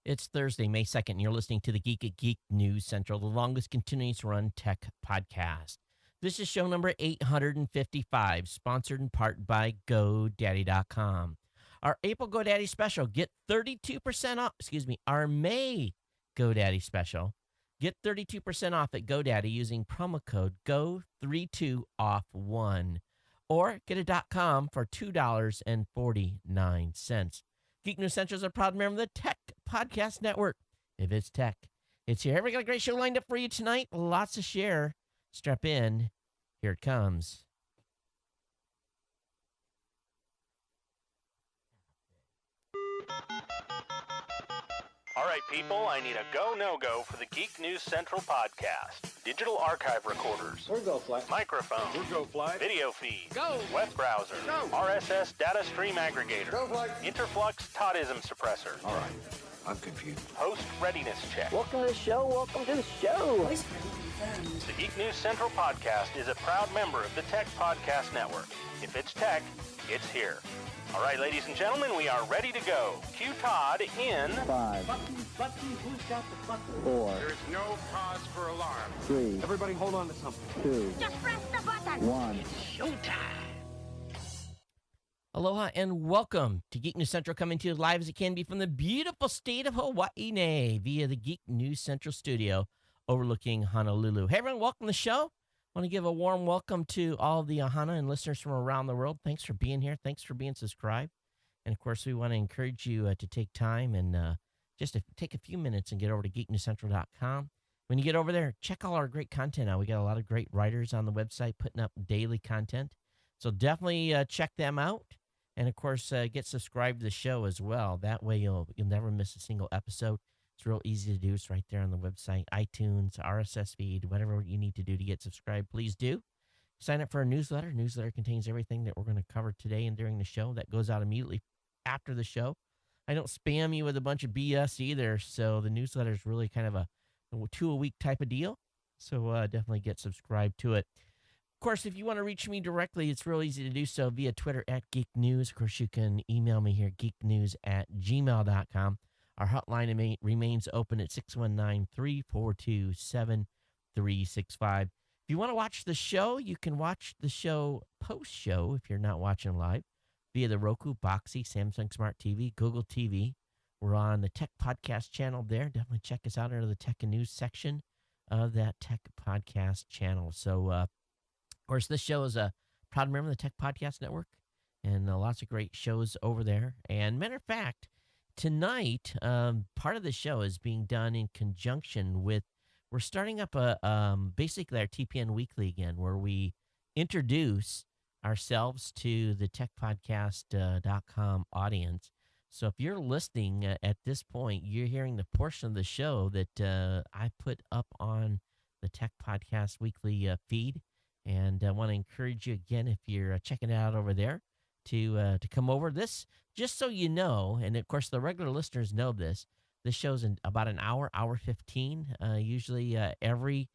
It's Thursday, May 2nd, and you're listening to the Geek at Geek News Central, the longest continuous run tech podcast. This is show number 855, sponsored in part by GoDaddy.com. Our April GoDaddy special, get 32% off, our May GoDaddy special. Get 32% off at GoDaddy using promo code GO32OFF1 or get a .com for $2.49. Geek News Central is a proud member of the Tech Podcast Network. If it's tech, it's here. We got a great show lined up for you tonight. Lots to share. Strap in. Here it comes. All right, people, I need a go, no-go for the Geek News Central podcast. Digital archive recorders. We're go fly. Microphones. We're go fly. Video feed. Go. Web browser. Go. RSS data stream aggregator. Go fly. Interflux Toddism suppressor. All right, I'm confused. Host readiness check. Welcome to the show. Welcome to the show. The Geek News Central podcast is a proud member of the Tech Podcast Network. If it's tech, it's here. All right, ladies and gentlemen, we are ready to go. Cue Todd in 5, Button, who's got the button? 4, There's no cause for alarm. 3, Everybody hold on to something. 2, Just press the button. 1. Aloha and welcome to Geek News Central, coming to you live as it can be from the beautiful state of Hawaii via the Geek News Central studio overlooking Honolulu. Hey, everyone, welcome to the show. I want to give a warm welcome to all the Ahana and listeners from around the world. Thanks for being here. Thanks for being subscribed. And, of course, we want to encourage you to take time and just to take a few minutes and get over to geeknewscentral.com. When you get over there, check all our great content out. We got a lot of great writers on the website putting up daily content. So definitely check them out. And, of course, get subscribed to the show as well. That way you'll never miss a single episode. It's real easy to do. It's right there on the website, iTunes, RSS feed, whatever you need to do to get subscribed, please do. Sign up for our newsletter. Newsletter contains everything that we're going to cover today and during the show. That goes out immediately after the show. I don't spam you with a bunch of BS either, so the newsletter is really kind of a 2-a-week type of deal. So definitely get subscribed to it. Of course, if you want to reach me directly, it's real easy to do so via Twitter at Geek News. Of course, you can email me here, geeknews@gmail.com. Our hotline remains open at 619-342-7365. If you want to watch the show, you can watch the show post-show if you're not watching live via the Roku, Boxy, Samsung Smart TV, Google TV. We're on the Tech Podcast channel there. Definitely check us out under the Tech and News section of that Tech Podcast channel. So, of course, this show is a proud member of the Tech Podcast Network, and lots of great shows over there. And matter of fact, tonight, part of the show is being done in conjunction with, we're starting up basically our TPN Weekly again, where we introduce ourselves to the techpodcast.com audience. So if you're listening at this point, you're hearing the portion of the show that I put up on the Tech Podcast Weekly feed. And I want to encourage you again, if you're checking it out over there, to come over. This, just so you know, and of course the regular listeners know this show's in about an hour 15, usually every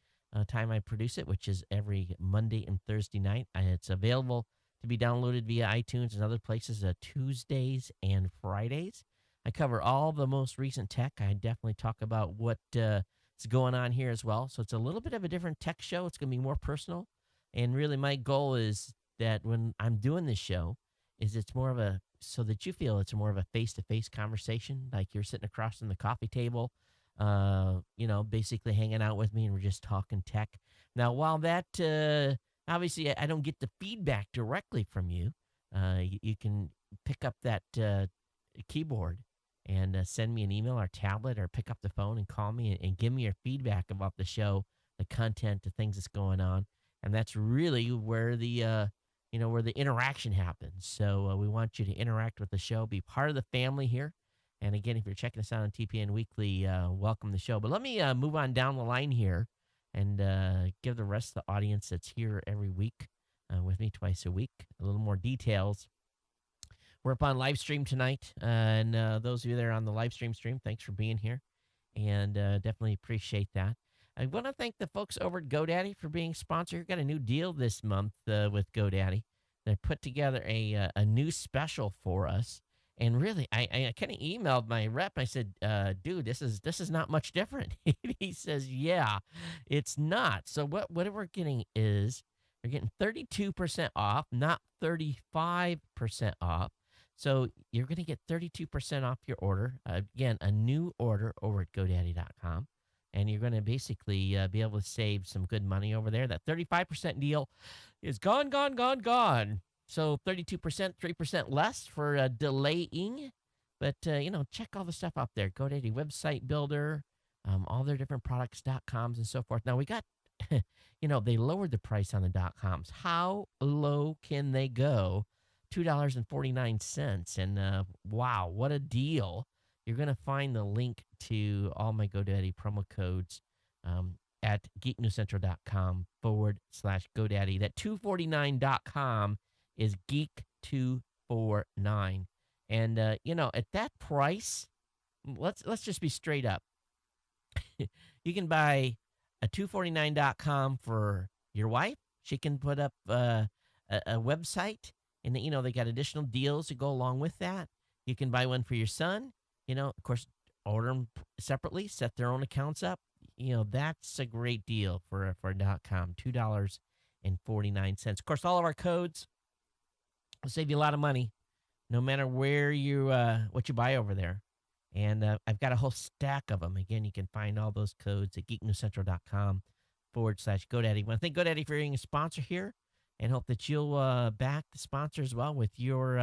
time I produce it, which is every Monday and Thursday night. It's available to be downloaded via iTunes and other places Tuesdays and Fridays. I cover all the most recent tech. I definitely talk about what is going on here as well. So it's a little bit of a different tech show. It's going to be more personal. And really my goal is that when I'm doing this show, is it's more of a, so that you feel it's more of a face-to-face conversation, like you're sitting across from the coffee table, basically hanging out with me and we're just talking tech. Now, while that, obviously I don't get the feedback directly from you, you can pick up that keyboard and send me an email or tablet or pick up the phone and call me and give me your feedback about the show, the content, the things that's going on. And that's really where the where the interaction happens. So we want you to interact with the show, be part of the family here. And again, if you're checking us out on TPN Weekly, welcome to the show. But let me move on down the line here and give the rest of the audience that's here every week with me twice a week a little more details. We're up on live stream tonight. And those of you that are on the live stream, thanks for being here. And definitely appreciate that. I want to thank the folks over at GoDaddy for being sponsored. We've got a new deal this month with GoDaddy. They put together a new special for us, And really, I kind of emailed my rep. I said, "Dude, this is not much different." He says, "Yeah, it's not." So what we're getting is we're getting 32% off, not 35% off. So you're going to get 32% off your order. Again, a new order over at GoDaddy.com. And you're going to basically be able to save some good money over there. That 35% deal is gone, gone, gone, gone. So 32%, 3% less for delaying. But, check all the stuff out there. GoDaddy website builder, all their different products.coms and so forth. Now, we got, they lowered the price on the .coms. How low can they go? $2.49. And wow, what a deal. You're going to find the link to all my GoDaddy promo codes at geeknewscentral.com/GoDaddy. That 249.com is geek249. And, at that price, let's just be straight up. You can buy a 249.com for your wife. She can put up a website, and, they got additional deals to go along with that. You can buy one for your son. Of course, order them separately, set their own accounts up. That's a great deal for a .com, $2.49. Of course, all of our codes will save you a lot of money, no matter where what you buy over there. And I've got a whole stack of them. Again, you can find all those codes at geeknewscentral.com/GoDaddy. I want to thank GoDaddy for being a sponsor here, and hope that you'll back the sponsor as well with your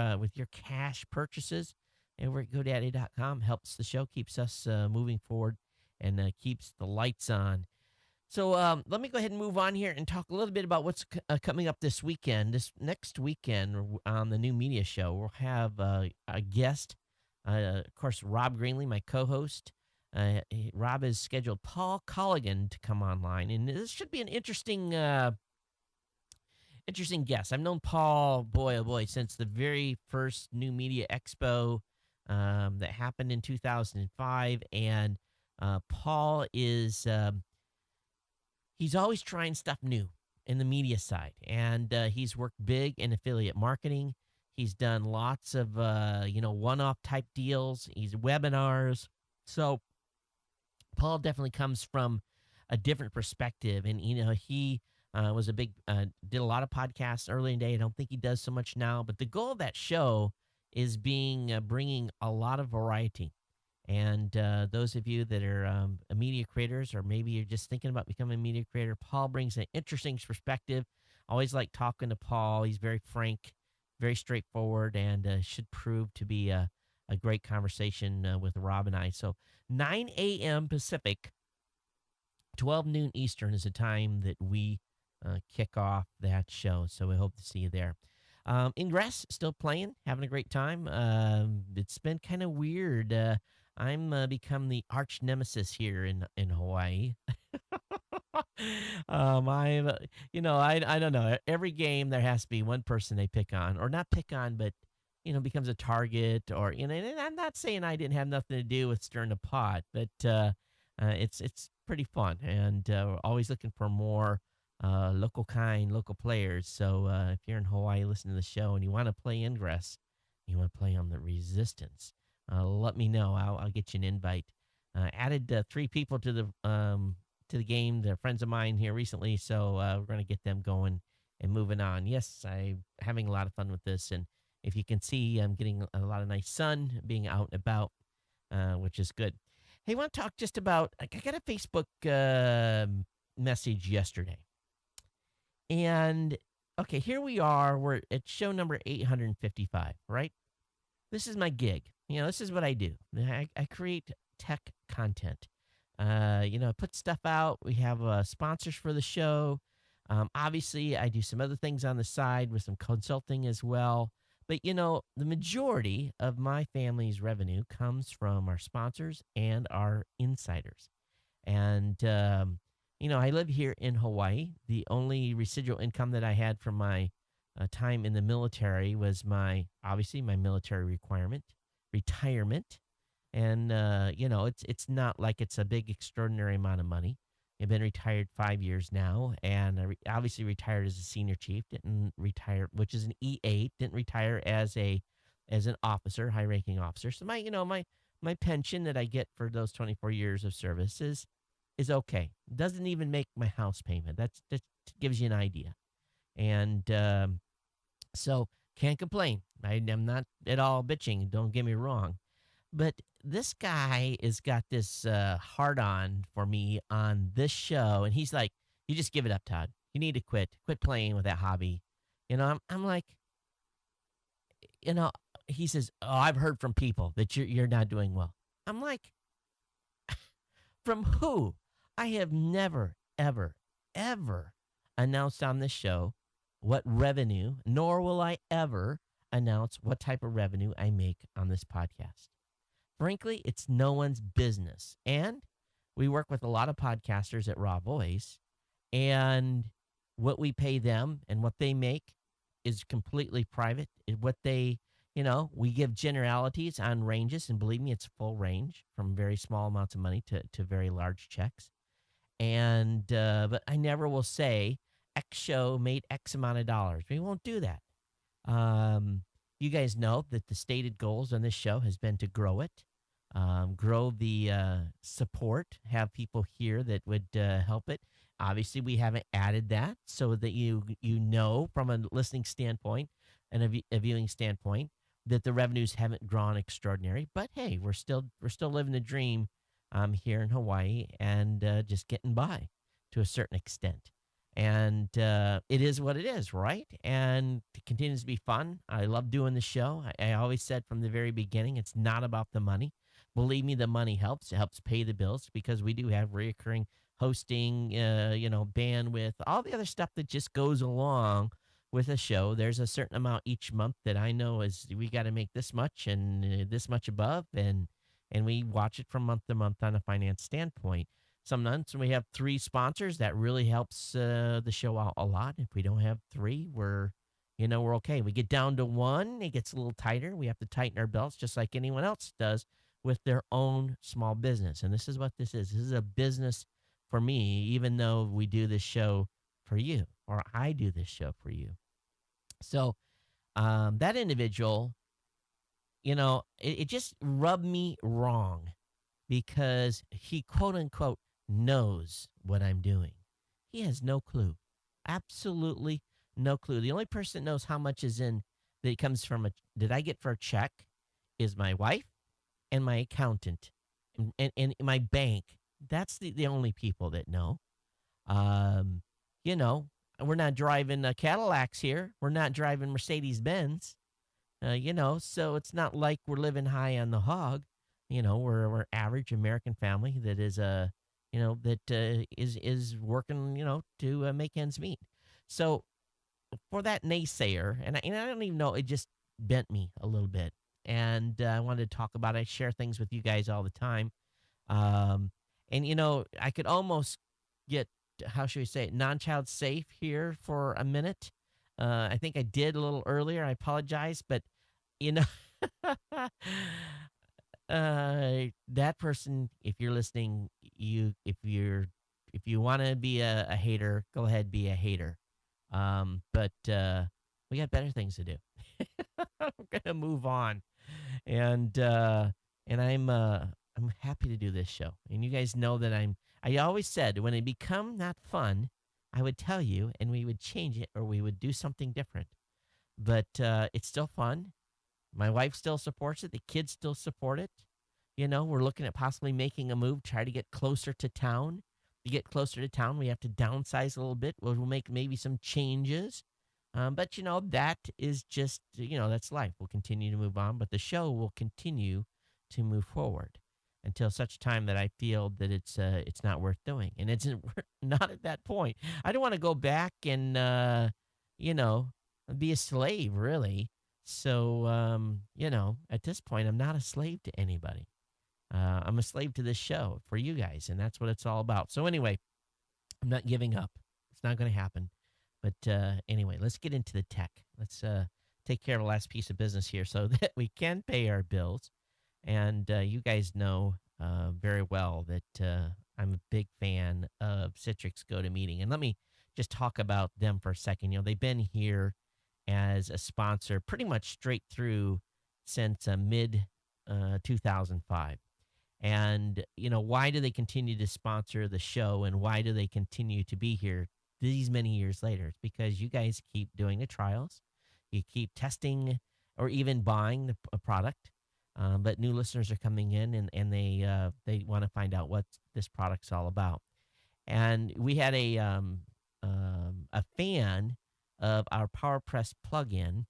cash purchases. Over at GoDaddy.com helps the show, keeps us moving forward, and keeps the lights on. So let me go ahead and move on here and talk a little bit about what's coming up this weekend. This next weekend on the New Media Show, we'll have a guest, of course, Rob Greenlee, my co-host. Rob has scheduled Paul Colligan to come online, and this should be an interesting guest. I've known Paul, boy, oh boy, since the very first New Media Expo that happened in 2005, and Paul is he's always trying stuff new in the media side, and he's worked big in affiliate marketing. He's done lots of one-off type deals. He's webinars. So Paul definitely comes from a different perspective, and he was a big did a lot of podcasts early in the day. I don't think he does so much now, but the goal of that show is bringing a lot of variety. And those of you that are media creators, or maybe you're just thinking about becoming a media creator, Paul brings an interesting perspective. I always like talking to Paul. He's very frank, very straightforward, and should prove to be a great conversation with Rob and I. So 9 a.m. Pacific, 12 noon Eastern is the time that we kick off that show. So we hope to see you there. Ingress, still playing, having a great time. It's been kind of weird. I'm become the arch nemesis here in Hawaii. I don't know. Every game there has to be one person they pick on, or not pick on, but becomes a target, or and I'm not saying I didn't have nothing to do with stirring the pot, but it's pretty fun, and we're always looking for more local players. So if you're in Hawaii listening to the show and you want to play Ingress, you want to play on the Resistance, let me know. I'll get you an invite. Added 3 people to the game. They're friends of mine here recently, so we're going to get them going and moving on. Yes, I'm having a lot of fun with this, and if you can see, I'm getting a lot of nice sun, being out and about, which is good. Hey, I want to talk just about, I got a Facebook message yesterday. And, okay, here we are. We're at show number 855, right? This is my gig. This is what I do. I create tech content. I put stuff out. We have sponsors for the show. Obviously, I do some other things on the side with some consulting as well. But, the majority of my family's revenue comes from our sponsors and our insiders. And, I live here in Hawaii. The only residual income that I had from my time in the military was obviously my military retirement. And, it's not like it's a big, extraordinary amount of money. I've been retired 5 years now, and I obviously retired as a senior chief, didn't retire, which is an E8, didn't retire as a as an officer, high-ranking officer. So my pension that I get for those 24 years of service is okay. Doesn't even make my house payment. That gives you an idea. And so can't complain. I'm not at all bitching. Don't get me wrong. But this guy has got this hard on for me on this show. And he's like, you just give it up, Todd. You need to quit. Quit playing with that hobby. I'm like, he says, oh, I've heard from people that you're not doing well. I'm like, from who? I have never, ever, ever announced on this show what revenue, nor will I ever announce what type of revenue I make on this podcast. Frankly, it's no one's business. And we work with a lot of podcasters at Raw Voice, and what we pay them and what they make is completely private. What they, we give generalities on ranges, and believe me, it's full range from very small amounts of money to very large checks. And but I never will say X show made X amount of dollars. We won't do that. You guys know that the stated goals on this show has been to grow it, grow the support, have people here that would help it. Obviously, we haven't added that so that you know from a listening standpoint and a viewing standpoint that the revenues haven't grown extraordinary. But hey, we're still living the dream here in Hawaii and just getting by to a certain extent. And it is what it is, right? And it continues to be fun. I love doing the show. I always said from the very beginning, it's not about the money. Believe me, the money helps. It helps pay the bills because we do have reoccurring hosting, bandwidth, all the other stuff that just goes along with a show. There's a certain amount each month that I know is we got to make this much and this much above, and we watch it from month to month on a finance standpoint. Some months we have 3 sponsors. That really helps the show out a lot. If we don't have 3, we're okay. We get down to 1, it gets a little tighter. We have to tighten our belts just like anyone else does with their own small business. And this is what this is. This is a business for me, even though we do this show for you, or I do this show for you. So that individual, it just rubbed me wrong because he, quote unquote, knows what I'm doing. He has no clue. Absolutely no clue. The only person that knows how much is in that comes from that I get for a check is my wife and my accountant and my bank. That's the only people that know. We're not driving Cadillacs here. We're not driving Mercedes-Benz. So it's not like we're living high on the hog. We're average American family that is is working, to make ends meet. So for that naysayer, and I don't even know, it just bent me a little bit. And I wanted to talk about it. I share things with you guys all the time. And I could almost get, how should we say it, non-child safe here for a minute. I think I did a little earlier. I apologize, but that person, if you're listening, if you want to be a hater, go ahead, be a hater. But we got better things to do. I'm gonna move on, and I'm happy to do this show. And you guys know that I always said when it become not fun, I would tell you, and we would change it or we would do something different. But it's still fun. My wife still supports it. The kids still support it. We're looking at possibly making a move, try to get closer to town. To get closer to town, we have to downsize a little bit. We'll make maybe some changes. But, that is just, that's life. We'll continue to move on, but the show will continue to move forward until such time that I feel that it's not worth doing. And it's not at that point. I don't want to go back and, be a slave, really. So, at this point, I'm not a slave to anybody. I'm a slave to this show for you guys, and that's what it's all about. So anyway, I'm not giving up. It's not going to happen. But anyway, let's get into the tech. Let's take care of the last piece of business here so that we can pay our bills. And you guys know very well that I'm a big fan of Citrix GoToMeeting. And let me just talk about them for a second. They've been here as a sponsor pretty much straight through since mid 2005. And, why do they continue to sponsor the show and why do they continue to be here these many years later? It's because you guys keep doing the trials, you keep testing or even buying a product. But new listeners are coming in and they want to find out what this product's all about. And we had a fan of our PowerPress plugin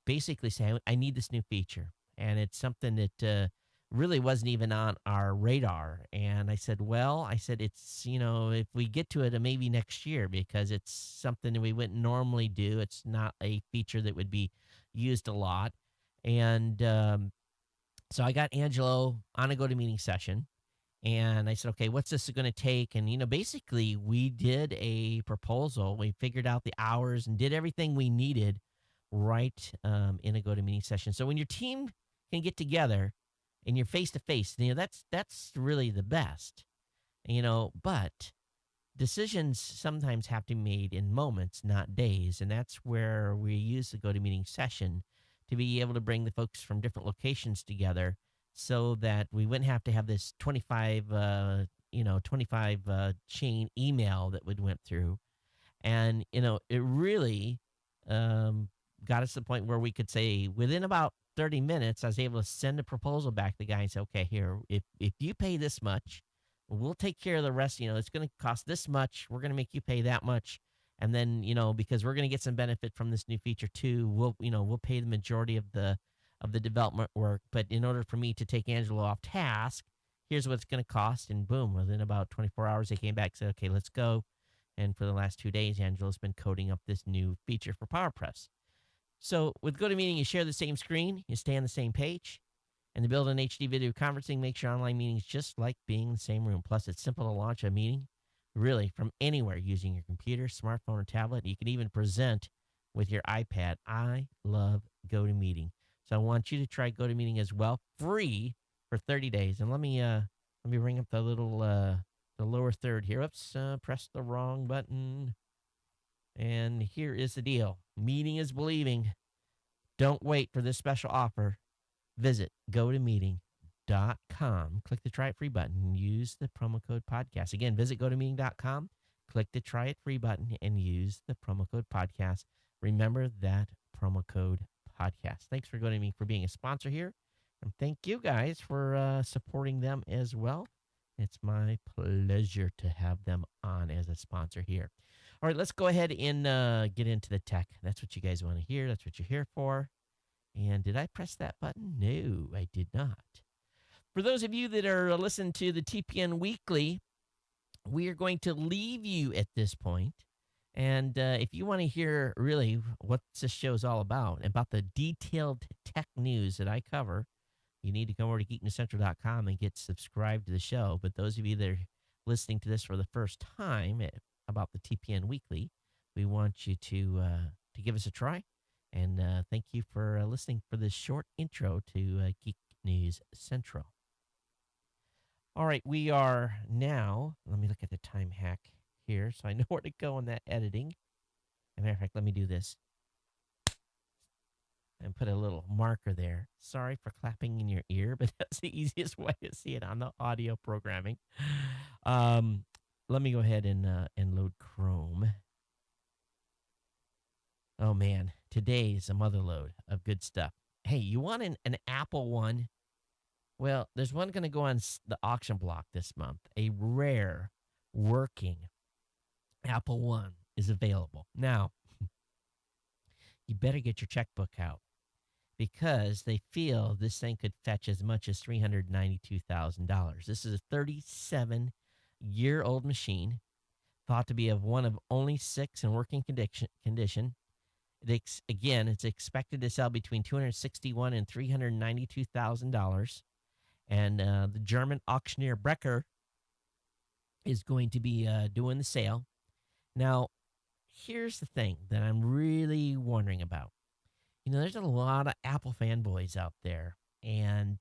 basically say, I need this new feature. And it's something that really wasn't even on our radar. And I said, it's, if we get to it, maybe next year, because it's something that we wouldn't normally do. It's not a feature that would be used a lot. And so I got Angelo on a GoToMeeting session. And I said, okay, what's this going to take? And, basically we did a proposal. We figured out the hours and did everything we needed right in a GoToMeeting session. So when your team can get together and you're face to face, that's really the best, but decisions sometimes have to be made in moments, not days. And that's where we use the GoToMeeting session to be able to bring the folks from different locations together so that we wouldn't have to have this 25 chain email that we went through. And, it really got us to the point where we could say within about 30 minutes, I was able to send a proposal back to the guy and say, okay, here, if you pay this much, we'll take care of the rest. It's going to cost this much. We're going to make you pay that much. And then, because we're going to get some benefit from this new feature too, we'll pay the majority of the development work. But in order for me to take Angelo off task, here's what it's going to cost. And boom, within about 24 hours, they came back and said, okay, let's go. And for the last 2 days, Angelo's been coding up this new feature for PowerPress. So with GoToMeeting, you share the same screen, you stay on the same page, and to build an HD video conferencing makes your online meetings just like being in the same room. Plus, it's simple to launch a meeting really from anywhere using your computer, smartphone, or tablet. You can even present with your iPad. I love GoToMeeting. So I want you to try GoToMeeting as well, free for 30 days. And let me bring up the little the lower third here. Oops, press the wrong button. And here is the deal. Meeting is believing. Don't wait for this special offer. Visit GoToMeeting.com. Click the Try It Free button and use the promo code podcast. Again, visit GoToMeeting.com. Click the Try It Free button and use the promo code podcast. Remember that promo code podcast. Thanks for GoToMeeting for being a sponsor here. And thank you guys for supporting them as well. It's my pleasure to have them on as a sponsor here. All right, let's go ahead and get into the tech. That's what you guys want to hear. That's what you're here for. And did I press that button? No, I did not. For those of you that are listening to the TPN Weekly, we are going to leave you at this point. And if you want to hear really what this show is all about the detailed tech news that I cover, you need to come over to geeknewscentral.com and get subscribed to the show. But those of you that are listening to this for the first time about the TPN Weekly, we want you to give us a try. And thank you for listening for this short intro to Geek News Central. All right, we are now, let me look at the time hack here so I know where to go in that editing. As a matter of fact, let me do this and put a little marker there. Sorry for clapping in your ear, but that's the easiest way to see it on the audio programming. Let me go ahead and load Chrome. Oh, man, today is a mother load of good stuff. Hey, you want an Apple one? Well, there's one going to go on the auction block this month. A rare working Apple One is available. Now, you better get your checkbook out because they feel this thing could fetch as much as $392,000. This is a 37-year-old machine, thought to be of one of only 6 in working condition. It's expected to sell between $261,000 and $392,000. And the German auctioneer Brecker is going to be doing the sale. Now, here's the thing that I'm really wondering about. There's a lot of Apple fanboys out there, and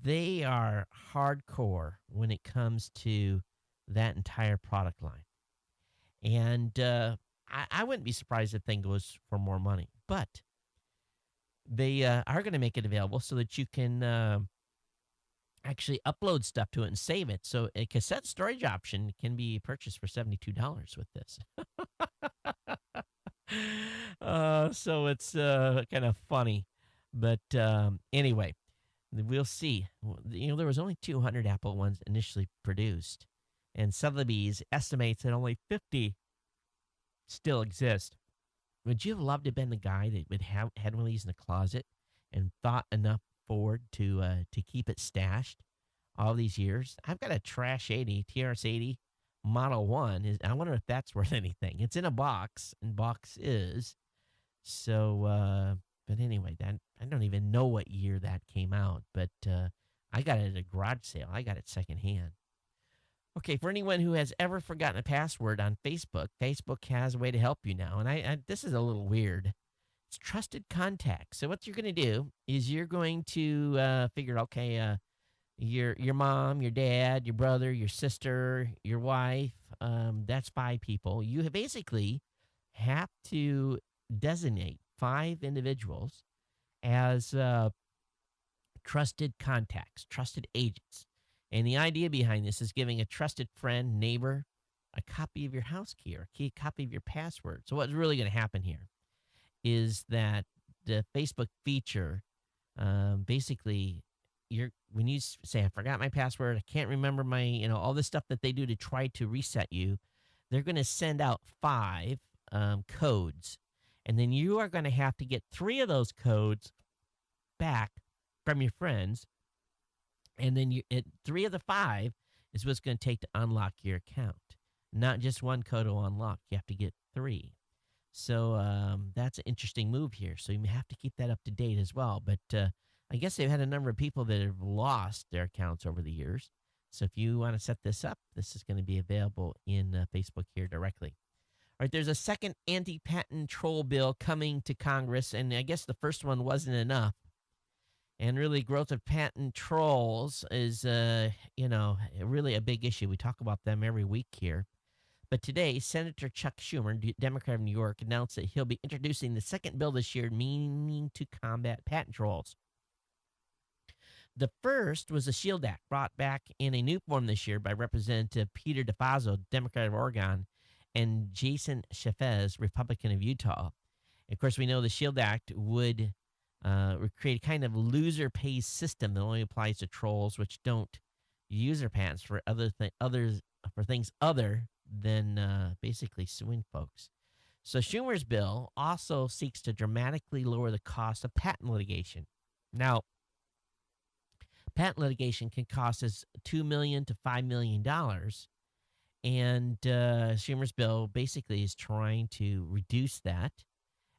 they are hardcore when it comes to that entire product line. And I wouldn't be surprised if the thing goes for more money. But They are going to make it available so that you can actually upload stuff to it and save it. So a cassette storage option can be purchased for $72 with this. So it's kind of funny. But anyway, we'll see. There was only 200 Apple ones initially produced. And Sotheby's estimates that only 50 still exist. Would you have loved to have been the guy that would have had one of these in the closet and thought enough forward to keep it stashed all these years? I've got a Trash 80, TRS 80 Model 1. I wonder if that's worth anything. It's in a box, and box is. So, but anyway, I don't even know what year that came out, but I got it at a garage sale. I got it secondhand. Okay, for anyone who has ever forgotten a password on Facebook, Facebook has a way to help you now. And this is a little weird. It's trusted contacts. So what you're going to do is you're going to figure, okay, your mom, your dad, your brother, your sister, your wife, that's 5 people. You basically have to designate 5 individuals as trusted contacts, trusted agents. And the idea behind this is giving a trusted friend, neighbor, a copy of your house key or a copy of your password. So what's really going to happen here is that the Facebook feature, basically, when you say, I forgot my password, I can't remember my, all this stuff that they do to try to reset you, they're going to send out 5 codes. And then you are going to have to get 3 of those codes back from your friends. And then 3 of the 5 is what's going to take to unlock your account. Not just 1 code to unlock. You have to get 3. So that's an interesting move here. So you have to keep that up to date as well. But I guess they've had a number of people that have lost their accounts over the years. So if you want to set this up, this is going to be available in Facebook here directly. All right, there's a second anti-patent troll bill coming to Congress. And I guess the first one wasn't enough. And really, growth of patent trolls is, really a big issue. We talk about them every week here. But today, Senator Chuck Schumer, Democrat of New York, announced that he'll be introducing the second bill this year meaning to combat patent trolls. The first was the SHIELD Act, brought back in a new form this year by Representative Peter DeFazio, Democrat of Oregon, and Jason Chaffetz, Republican of Utah. Of course, we know the SHIELD Act would create a kind of loser pays system that only applies to trolls which don't use their patents for things other than basically suing folks. So Schumer's bill also seeks to dramatically lower the cost of patent litigation. Now, patent litigation can cost us $2 million to $5 million, and Schumer's bill basically is trying to reduce that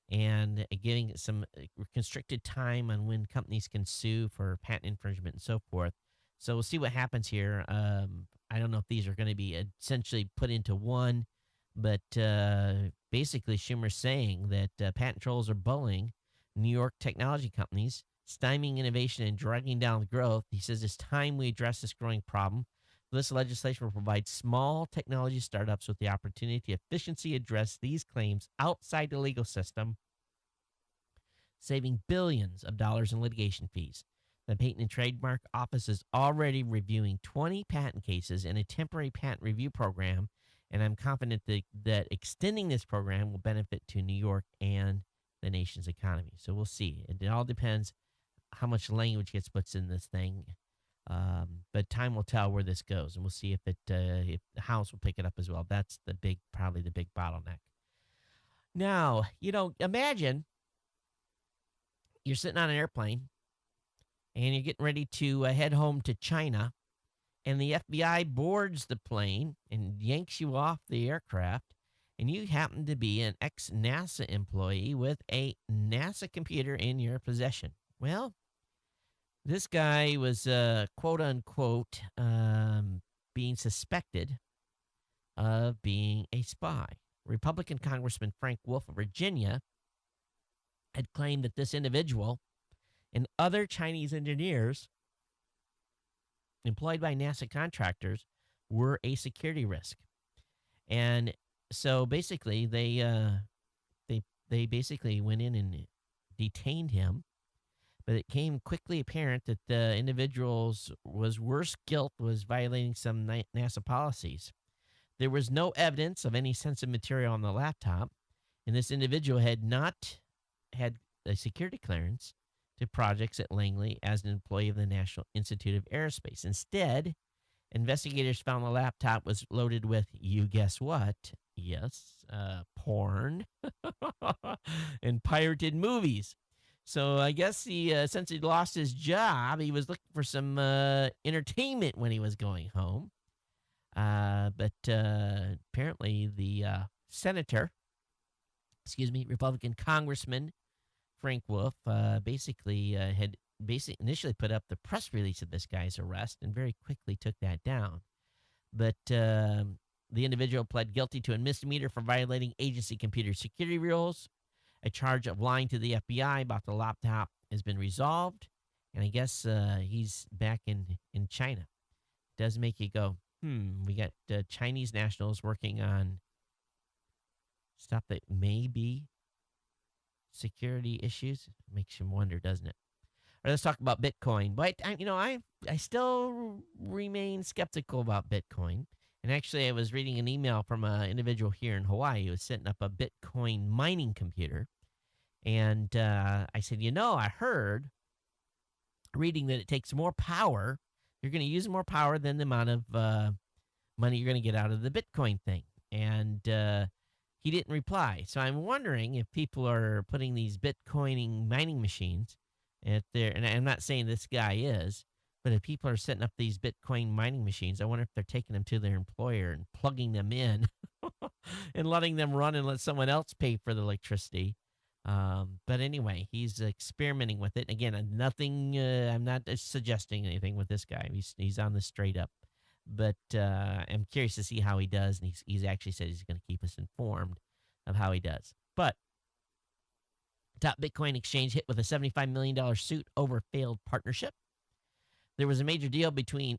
and giving some constricted time on when companies can sue for patent infringement and so forth. So we'll see what happens here. I don't know if these are going to be essentially put into one, but basically Schumer's saying that patent trolls are bullying New York technology companies, stymieing innovation and dragging down growth. He says it's time we address this growing problem. This legislation will provide small technology startups with the opportunity to efficiently address these claims outside the legal system, saving billions of dollars in litigation fees. The Patent and Trademark Office is already reviewing 20 patent cases in a temporary patent review program, and I'm confident that extending this program will benefit to New York and the nation's economy. So we'll see. It all depends how much language gets put in this thing. But time will tell where this goes, and we'll see if the House will pick it up as well. That's probably the big bottleneck. Now, imagine you're sitting on an airplane, and you're getting ready to head home to China, and the FBI boards the plane and yanks you off the aircraft, and you happen to be an ex-NASA employee with a NASA computer in your possession. Well, this guy was, quote-unquote, being suspected of being a spy. Republican Congressman Frank Wolf of Virginia had claimed that this individual and other Chinese engineers employed by NASA contractors were a security risk. And so basically, they basically went in and detained him but it came quickly apparent that the individual's was worse guilt was violating some NASA policies. There was no evidence of any sensitive material on the laptop, and this individual had not had a security clearance to projects at Langley as an employee of the National Institute of Aerospace. Instead, investigators found the laptop was loaded with, you guess what? Yes, porn and pirated movies. So I guess since he lost his job, he was looking for some entertainment when he was going home. But apparently the Republican Congressman Frank Wolf basically had initially put up the press release of this guy's arrest and very quickly took that down. But the individual pled guilty to a misdemeanor for violating agency computer security rules. A charge of lying to the FBI about the laptop has been resolved, and I guess he's back in China. Does make you go, we got Chinese nationals working on stuff that may be security issues. Makes you wonder, doesn't it? All right, let's talk about Bitcoin. But I still remain skeptical about Bitcoin. And actually, I was reading an email from an individual here in Hawaii who was setting up a Bitcoin mining computer. And I said, I heard reading that it takes more power. You're going to use more power than the amount of money you're going to get out of the Bitcoin thing. And he didn't reply. So I'm wondering if people are putting these Bitcoining mining machines at there. And I'm not saying this guy is. But if people are setting up these Bitcoin mining machines, I wonder if they're taking them to their employer and plugging them in and letting them run and let someone else pay for the electricity. But anyway, he's experimenting with it. Again, I'm not suggesting anything with this guy. He's on the straight up. But I'm curious to see how he does. And he's actually said he's going to keep us informed of how he does. But top Bitcoin exchange hit with a $75 million suit over failed partnership. There was a major deal between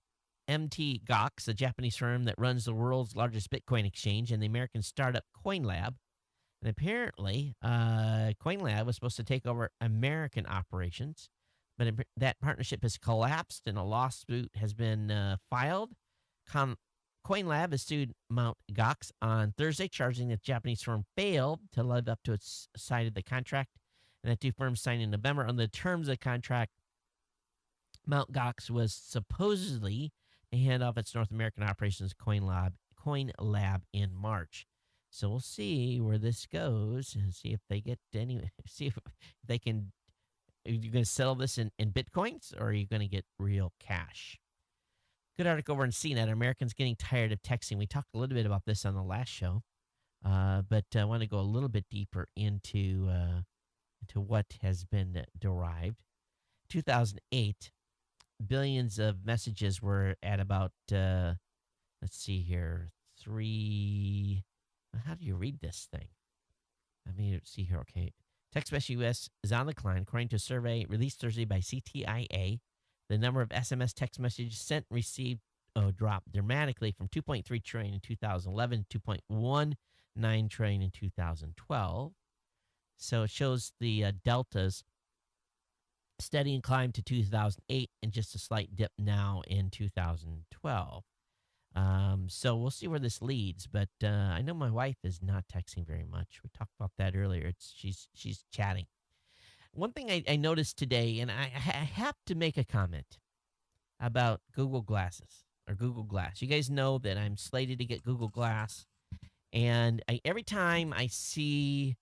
MT Gox, a Japanese firm that runs the world's largest Bitcoin exchange, and the American startup CoinLab. And apparently, CoinLab was supposed to take over American operations, but that partnership has collapsed and a lawsuit has been filed. CoinLab has sued Mt. Gox on Thursday, charging that the Japanese firm failed to live up to its side of the contract, and that two firms signed in November on the terms of the contract. Mt. Gox was supposedly to hand off its North American operations CoinLab in March. So we'll see where this goes and see if they get see if they can. Are you going to settle this in Bitcoins, or are you going to get real cash? Good article over in CNET. Americans getting tired of texting. We talked a little bit about this on the last show, but I want to go a little bit deeper into what has been derived. 2008. Billions of messages were at about, let's see here, how do you read this thing? Let me see here, okay. Text message US is on the decline, according to a survey released Thursday by CTIA. The number of SMS text messages sent and received dropped dramatically from 2.3 trillion in 2011 to 2.19 trillion in 2012. So it shows the deltas steady and climb to 2008 and just a slight dip now in 2012. So we'll see where this leads. But I know my wife is not texting very much. We talked about that earlier. She's chatting. One thing I noticed today, and I have to make a comment about Google Glasses or Google Glass. You guys know that I'm slated to get Google Glass. And every time I see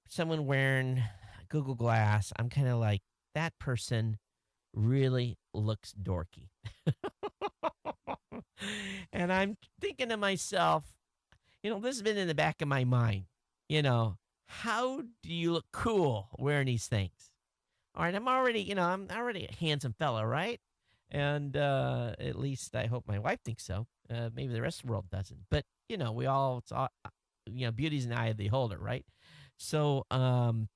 someone wearing Google Glass, I'm kind of like, that person really looks dorky. And I'm thinking to myself, this has been in the back of my mind. How do you look cool wearing these things? All right, I'm already a handsome fella, right? And at least I hope my wife thinks so. Maybe the rest of the world doesn't. But, it's all, beauty's in the eye of the beholder, right? So, so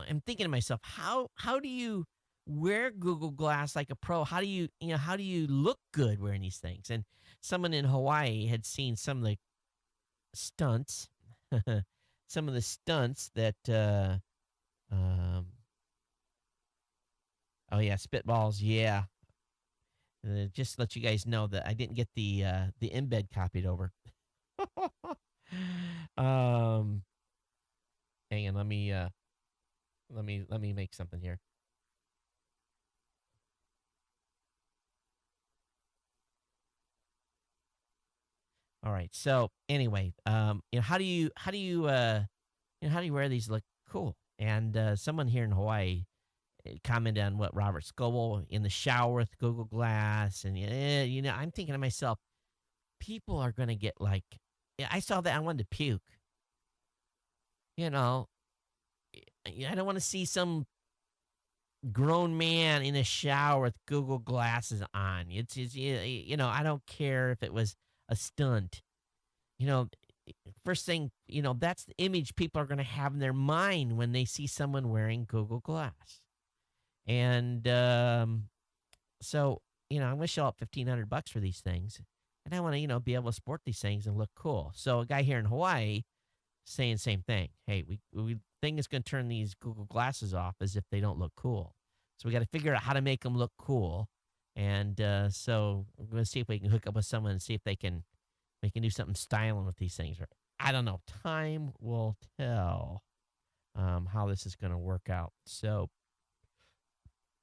I'm thinking to myself, how do you wear Google Glass like a pro? How do you look good wearing these things? And someone in Hawaii had seen some of the stunts, that Oh yeah, Spitballs. Yeah. Just to let you guys know that I didn't get the embed copied over. um, hang on, let me make something here. All right. So anyway, how do you wear these look cool? And someone here in Hawaii commented on what Robert Scoble in the shower with Google Glass, and I'm thinking to myself, people are gonna get like, yeah, I saw that I wanted to puke. You know, I don't want to see some grown man in a shower with Google glasses on. I don't care if it was a stunt. You know, first thing, that's the image people are going to have in their mind when they see someone wearing Google Glass. And so, I'm going to shell out $1,500 for these things. And I want to, be able to sport these things and look cool. So a guy here in Hawaii saying the same thing. Hey, we thing is going to turn these Google glasses off as if they don't look cool. So we got to figure out how to make them look cool. And so we're going to see if we can hook up with someone and see if they can do something styling with these things. Or I don't know. Time will tell how this is going to work out. So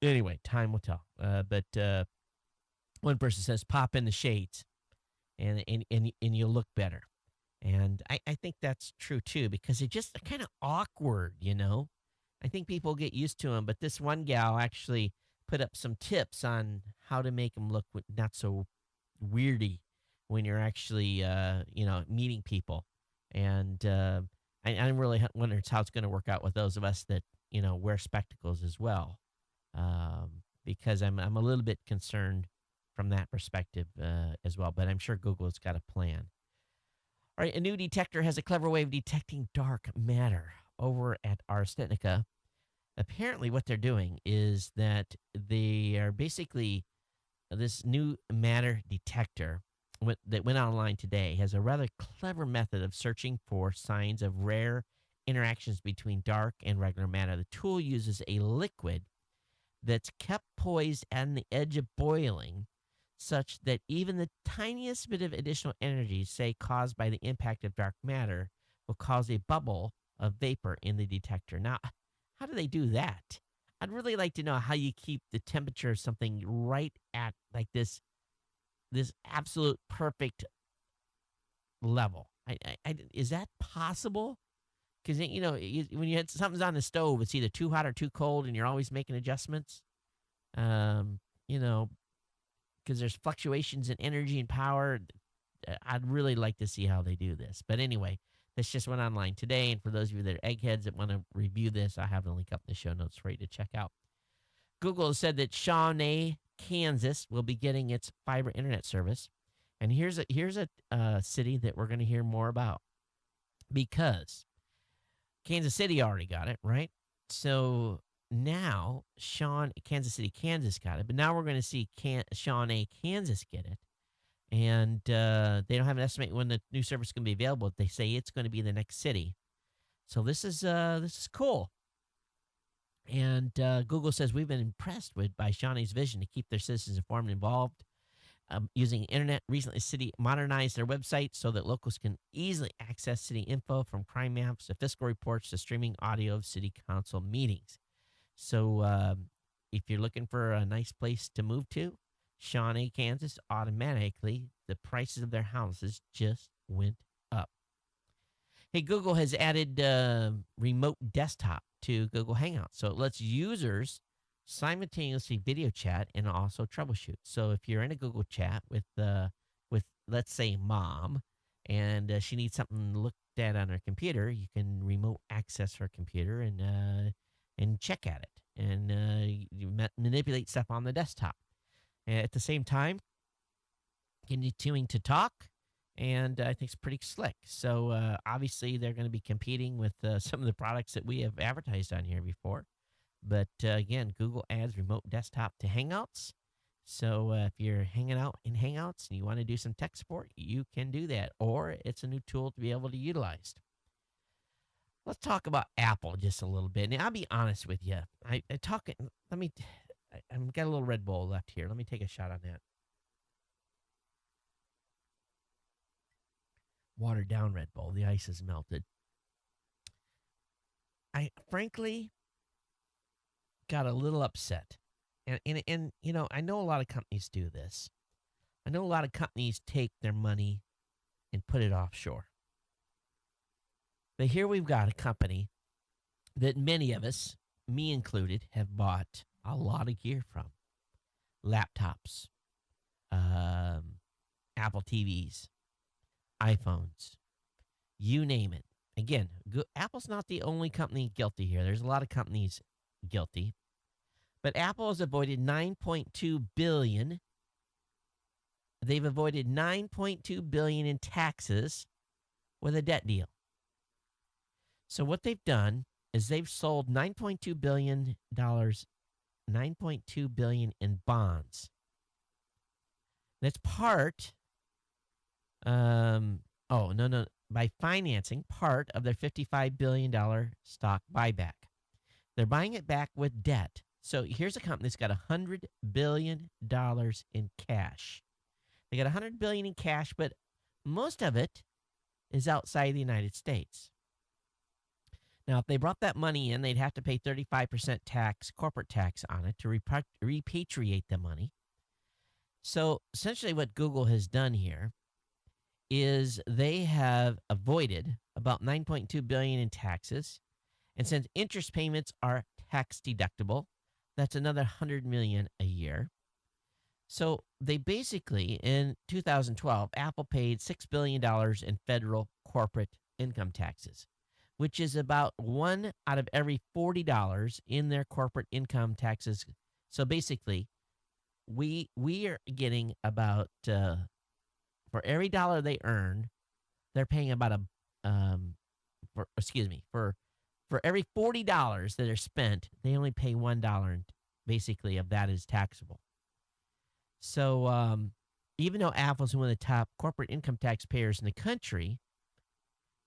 anyway, time will tell. But one person says, pop in the shades and you'll look better. And I think that's true, too, because they're just kind of awkward, I think people get used to them. But this one gal actually put up some tips on how to make them look not so weirdy when you're actually, meeting people. And I really wonder how it's going to work out with those of us that, wear spectacles as well. Because I'm a little bit concerned from that perspective as well. But I'm sure Google's got a plan. All right, a new detector has a clever way of detecting dark matter over at Ars Technica. Apparently, what they're doing is that they are basically this new matter detector that went online today has a rather clever method of searching for signs of rare interactions between dark and regular matter. The tool uses a liquid that's kept poised on the edge of boiling, such that even the tiniest bit of additional energy, say caused by the impact of dark matter, will cause a bubble of vapor in the detector. Now, how do they do that? I'd really like to know how you keep the temperature of something right at like this absolute perfect level. Is that possible? Because when you had something's on the stove, it's either too hot or too cold, and you're always making adjustments. You know, because there's fluctuations in energy and power. I'd really like to see how they do this. But anyway, this just went online today. And for those of you that are eggheads that want to review this, I have a link up in the show notes for you to check out. Google has said that Shawnee, Kansas will be getting its fiber internet service. And here's a city that we're going to hear more about, because Kansas City already got it, right? So now Kansas City, Kansas got it, but now we're going to see Shawnee, Kansas get it. And they don't have an estimate when the new service is going to be available. They say it's going to be the next city. So this is cool. And Google says we've been impressed by Shawnee's vision to keep their citizens informed and involved. Using the internet, recently, the city modernized their website so that locals can easily access city info, from crime maps to fiscal reports to streaming audio of city council meetings. So if you're looking for a nice place to move to, Shawnee, Kansas, automatically the prices of their houses just went up. Hey, Google has added remote desktop to Google Hangouts, so it lets users simultaneously video chat and also troubleshoot. So if you're in a Google chat with let's say mom, and she needs something looked at on her computer, you can remote access her computer and check at it, and you manipulate stuff on the desktop. At the same time, continuing to talk, and I think it's pretty slick. So obviously they're going to be competing with some of the products that we have advertised on here before. But again, Google adds remote desktop to Hangouts. So if you're hanging out in Hangouts and you want to do some tech support, you can do that. Or it's a new tool to be able to utilize. Let's talk about Apple just a little bit. And I'll be honest with you. I've got a little Red Bull left here. Let me take a shot on that. Watered down Red Bull. The ice is melted. I frankly got a little upset. And I know a lot of companies do this. I know a lot of companies take their money and put it offshore. But here we've got a company that many of us, me included, have bought a lot of gear from. Laptops, Apple TVs, iPhones, you name it. Again, Apple's not the only company guilty here. There's a lot of companies guilty. But Apple has avoided $9.2 billion. They've avoided $9.2 billion in taxes with a debt deal. So what they've done is they've sold $9.2 billion, $9.2 billion in bonds. That's part, by financing part of their $55 billion stock buyback. They're buying it back with debt. So here's a company that's got $100 billion in cash. They got $100 billion in cash, but most of it is outside the United States. Now, if they brought that money in, they'd have to pay 35% tax, corporate tax on it to repatriate the money. So essentially what Google has done here is they have avoided about $9.2 billion in taxes. And since interest payments are tax deductible, that's another $100 million a year. So they basically, in 2012, Apple paid $6 billion in federal corporate income taxes, which is about 1 out of every $40 in their corporate income taxes. So basically, we are getting about, for every dollar they earn, they're paying about for every $40 that are spent, they only pay $1, and basically of that is taxable. So even though Apple's one of the top corporate income taxpayers in the country,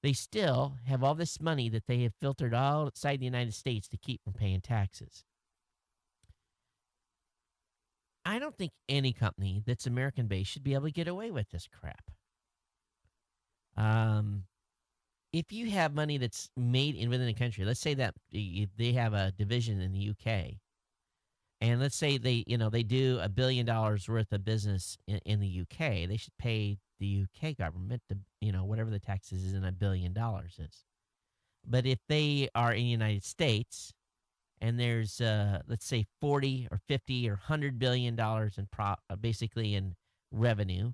they still have all this money that they have filtered outside the United States to keep from paying taxes. I don't think any company that's American-based should be able to get away with this crap. If you have money that's made within the country, let's say that they have a division in the UK, and let's say they do $1 billion worth of business in the UK, they should pay the UK government whatever the taxes is in $1 billion is. But if they are in the United States and there's let's say 40 or 50 or $100 billion in basically in revenue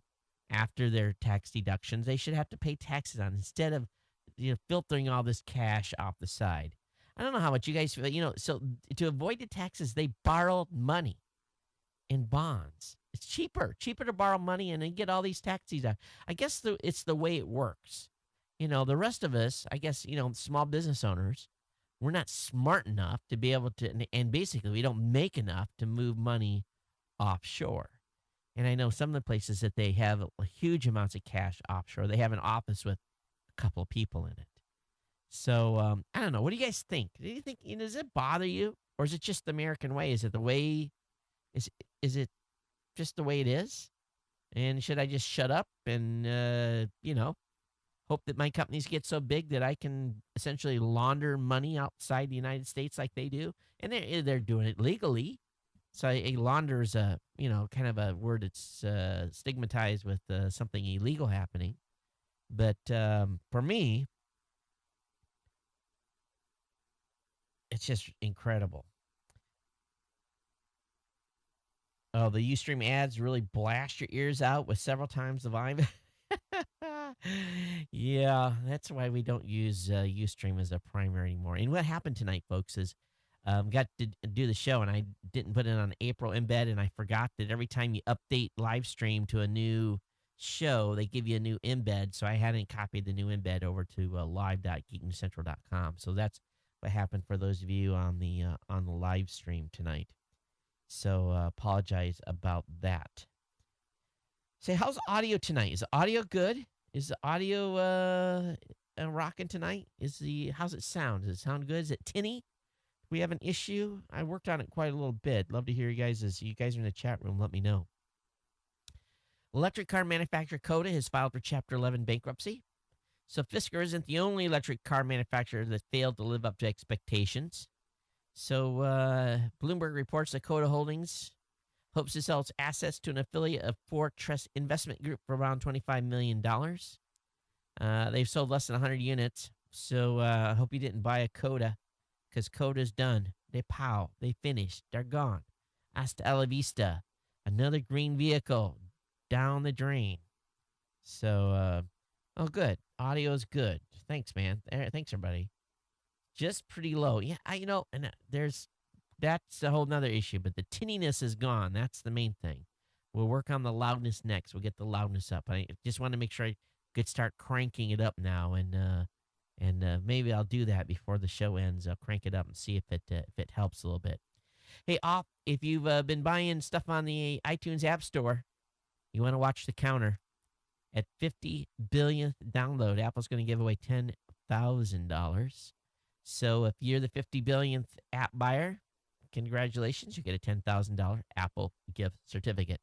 after their tax deductions, they should have to pay taxes on instead of filtering all this cash off the side. I don't know how much you guys feel, so to avoid the taxes, they borrowed money in bonds. It's cheaper to borrow money and then get all these taxes out. I guess it's the way it works. The rest of us, I guess, small business owners, we're not smart enough to be able to, and basically we don't make enough to move money offshore. And I know some of the places that they have huge amounts of cash offshore, they have an office with a couple of people in it. So I don't know. What do you guys think? Do you think does it bother you, or is it just the American way? Is it the way? Is it just the way it is? And should I just shut up and hope that my companies get so big that I can essentially launder money outside the United States like they do? And they're doing it legally. So a launder is a kind of a word that's stigmatized with something illegal happening. But for me, it's just incredible. Oh, the Ustream ads really blast your ears out with several times the volume. Yeah, that's why we don't use Ustream as a primary anymore. And what happened tonight, folks, is got to do the show, and I didn't put it on April embed, and I forgot that every time you update live stream to a new show, they give you a new embed. So I hadn't copied the new embed over to live.geeknewscentral.com. So that's what happened for those of you on the live stream tonight. So apologize about that. Say, how's audio tonight? Is the audio good? Is the audio rocking tonight? How's it sound? Does it sound good? Is it tinny? we have an issue? I worked on it quite a little bit. Love to hear you guys as you guys are in the chat room. Let me know. Electric car manufacturer Coda has filed for Chapter 11 bankruptcy. So Fisker isn't the only electric car manufacturer that failed to live up to expectations. So Bloomberg reports that Coda Holdings hopes to sell its assets to an affiliate of Fortress Investment Group for around $25 million. They've sold less than 100 units, so I hope you didn't buy a Coda, because Coda's done. They finished. They're gone. Hasta la vista. Another green vehicle down the drain. So, oh, good. Audio's good. Thanks, man. Thanks, everybody. Just pretty low. Yeah, and that's a whole nother issue, but the tinniness is gone. That's the main thing. We'll work on the loudness next. We'll get the loudness up. I just want to make sure I could start cranking it up now, and maybe I'll do that before the show ends. I'll crank it up and see if it helps a little bit. Hey, if you've been buying stuff on the iTunes App Store, you want to watch the counter. At 50 billionth download, Apple's going to give away $10,000. So if you're the 50 billionth app buyer, congratulations, you get a $10,000 Apple gift certificate.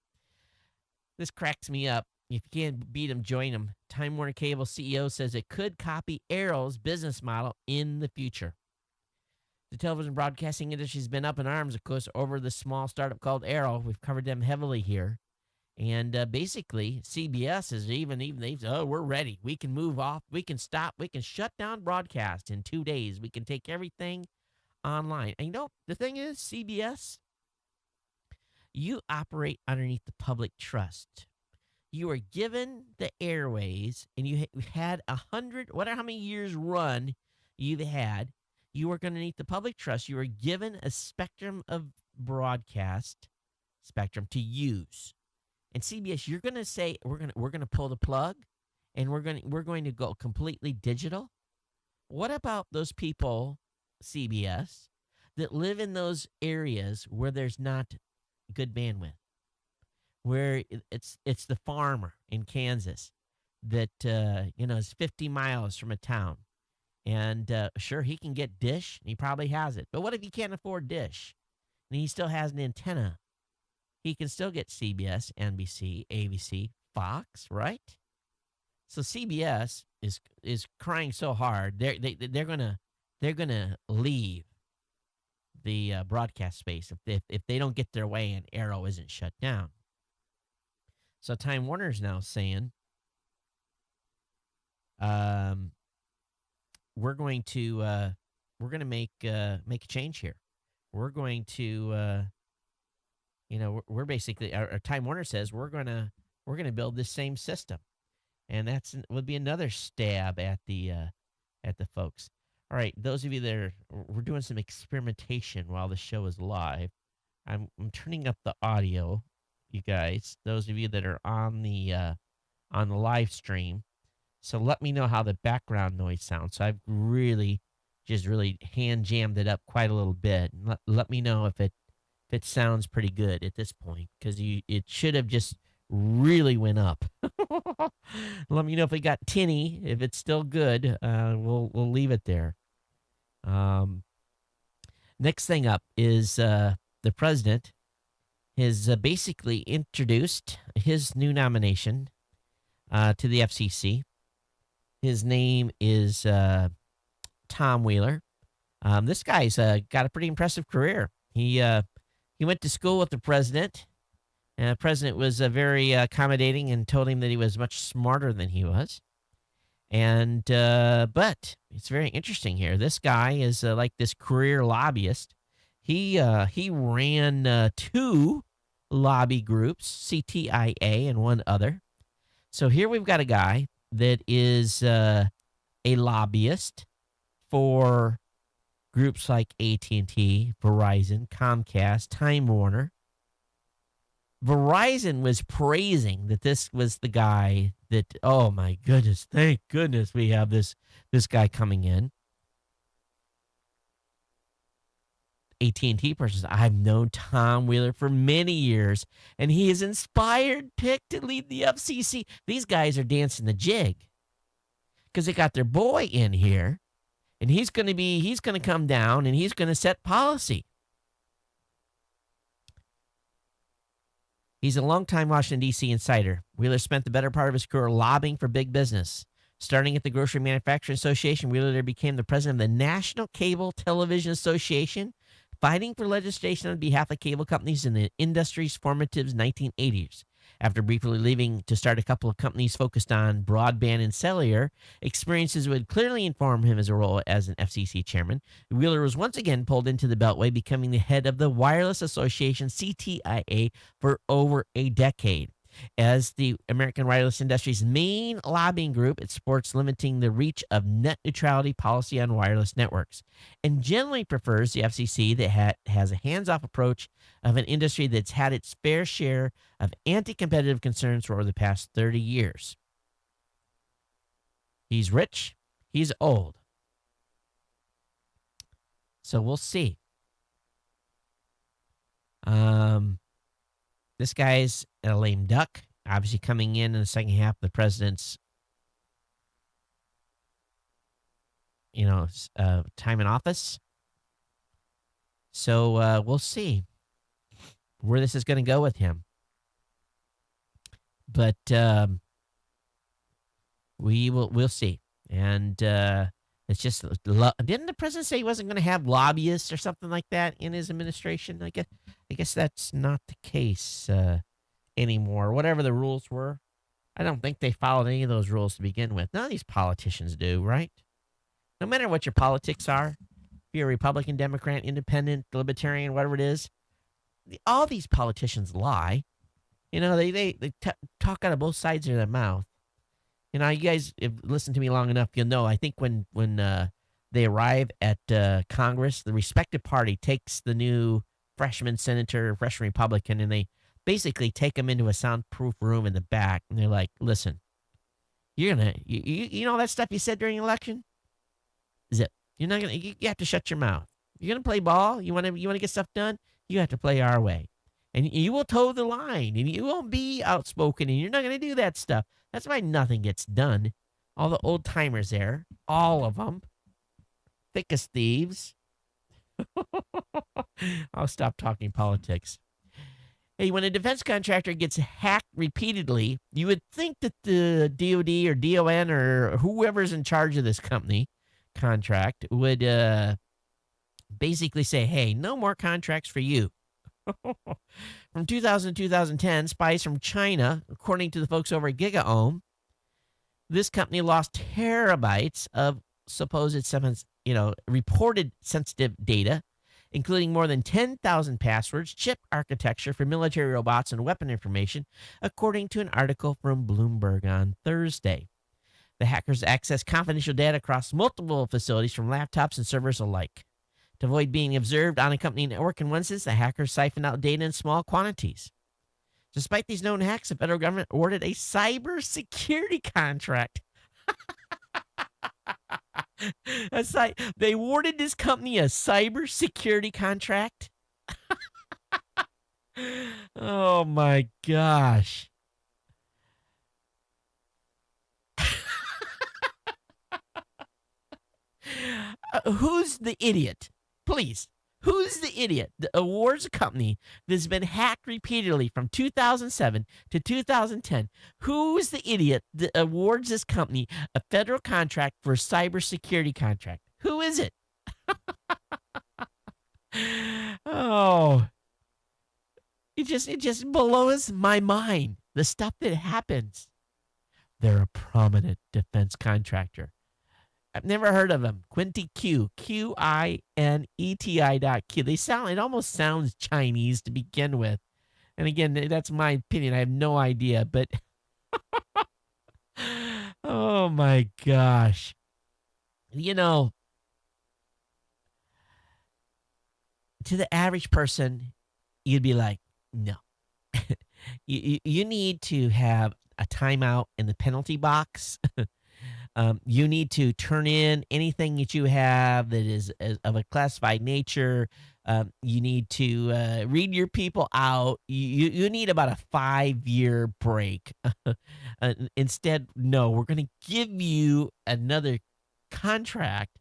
This cracks me up. If you can't beat them, join them. Time Warner Cable CEO says it could copy Arrow's business model in the future. The television broadcasting industry has been up in arms, of course, over the small startup called Arrow. We've covered them heavily here. And basically, CBS is we're ready. We can move off. We can stop. We can shut down broadcast in 2 days. We can take everything online. And the thing is, CBS, you operate underneath the public trust. You are given the airways, and you had 100, whatever how many years run you've had. You are going to need the public trust. You are given a spectrum of broadcast spectrum to use. And CBS, you're going to say we're going to pull the plug, and we're going to go completely digital. What about those people, CBS, that live in those areas where there's not good bandwidth, where it's the farmer in Kansas that is 50 miles from a town, and sure, he can get Dish, and he probably has it. But what if he can't afford Dish, and he still has an antenna? He can still get CBS, NBC, ABC, Fox, right? So CBS is crying so hard they're gonna leave the broadcast space if they don't get their way and Arrow isn't shut down. So Time Warner's now saying, we're going to make a change here. We're going to we're basically, our Time Warner says we're gonna build this same system, and would be another stab at the folks. All right, those of you we're doing some experimentation while the show is live. I'm turning up the audio, you guys. Those of you that are on the live stream, so let me know how the background noise sounds. So I've really hand jammed it up quite a little bit. And let me know if it sounds pretty good at this point, because it should have just really went up. Let me know if it got tinny. If it's still good, we'll leave it there. Next thing up is the president has basically introduced his new nomination to the FCC. His name is Tom Wheeler. This guy's got a pretty impressive career. He went to school with the president. The president was very accommodating and told him that he was much smarter than he was. And but it's very interesting here. This guy is like this career lobbyist. He ran 2 lobby groups, CTIA and one other. So here we've got a guy that is a lobbyist for groups like AT&T, Verizon, Comcast, Time Warner. Verizon was praising that this was the guy that, oh my goodness, thank goodness we have this guy coming in. AT&T person, I've known Tom Wheeler for many years, and he is inspired pick to lead the FCC. These guys are dancing the jig because they got their boy in here. And he's going to come down and he's going to set policy. He's a longtime Washington, D.C. insider. Wheeler spent the better part of his career lobbying for big business. Starting at the Grocery Manufacturing Association, Wheeler became the president of the National Cable Television Association, fighting for legislation on behalf of cable companies in the industry's formative 1980s. After briefly leaving to start a couple of companies focused on broadband and cellular, experiences would clearly inform him as a role as an FCC chairman. Wheeler was once again pulled into the Beltway, becoming the head of the Wireless Association, CTIA, for over a decade. As the American wireless industry's main lobbying group, it supports limiting the reach of net neutrality policy on wireless networks and generally prefers the FCC that has a hands-off approach of an industry that's had its fair share of anti-competitive concerns for over the past 30 years. He's rich. He's old. So we'll see. This guy's a lame duck, obviously coming in the second half of the president's, time in office. So we'll see where this is going to go with him. But we'll see. And it's just, didn't the president say he wasn't going to have lobbyists or something like that in his administration? I guess that's not the case anymore. Whatever the rules were, I don't think they followed any of those rules to begin with. None of these politicians do, right? No matter what your politics are, if you're a Republican, Democrat, Independent, Libertarian, whatever it is, all these politicians lie. They talk out of both sides of their mouth. You guys have listened to me long enough, you'll know. I think when they arrive at Congress, the respective party takes the new freshman senator, freshman Republican, and they basically take him into a soundproof room in the back, and they're like, "Listen, you're gonna, you know that stuff you said during the election? Zip. You're not gonna. You have to shut your mouth. You're gonna play ball. You want to get stuff done. You have to play our way, and you will toe the line, and you won't be outspoken, and you're not gonna do that stuff. That's why nothing gets done. All the old timers there, all of them, thick as thieves." I'll stop talking politics. Hey, when a defense contractor gets hacked repeatedly, you would think that the DOD or DON or whoever's in charge of this company contract would basically say, hey, no more contracts for you. From 2000 to 2010, spies from China, according to the folks over at GigaOM, this company lost terabytes of supposed reported sensitive data, including more than 10,000 passwords, chip architecture for military robots, and weapon information, according to an article from Bloomberg on Thursday. The hackers accessed confidential data across multiple facilities from laptops and servers alike. To avoid being observed on a company network in one sense, the hackers siphoned out data in small quantities. Despite these known hacks, the federal government awarded a cybersecurity contract. That's like they awarded this company a cybersecurity contract. Oh my gosh. Who's the idiot? Please. Who's the idiot that awards a company that's been hacked repeatedly from 2007 to 2010? Who's the idiot that awards this company a federal contract for a cybersecurity contract? Who is it? Oh, it just blows my mind. The stuff that happens. They're a prominent defense contractor. I've never heard of them. Quineti, Q-I-N-E-T-I.Q. It almost sounds Chinese to begin with. And again, that's my opinion. I have no idea, but oh my gosh. To the average person, you'd be like, no. You need to have a timeout in the penalty box. You need to turn in anything that you have that is of a classified nature. You need to read your people out. You need about a 5-year break. Instead, no, we're going to give you another contract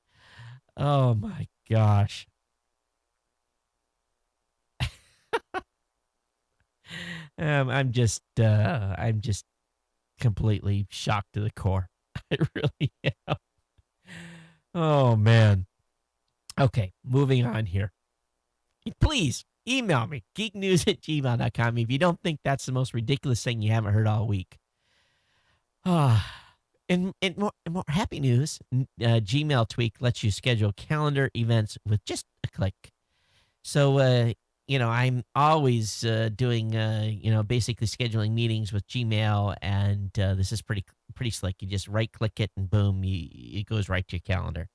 Oh my gosh. I'm just completely shocked to the core. I really am. Oh man. Okay, moving on here. Please email me, geeknews@gmail.com, if you don't think that's the most ridiculous thing you haven't heard all week. And more happy news, Gmail Tweak lets you schedule calendar events with just a click. So, I'm always doing, basically scheduling meetings with Gmail, and this is pretty slick. You just right click it, and boom, it goes right to your calendar.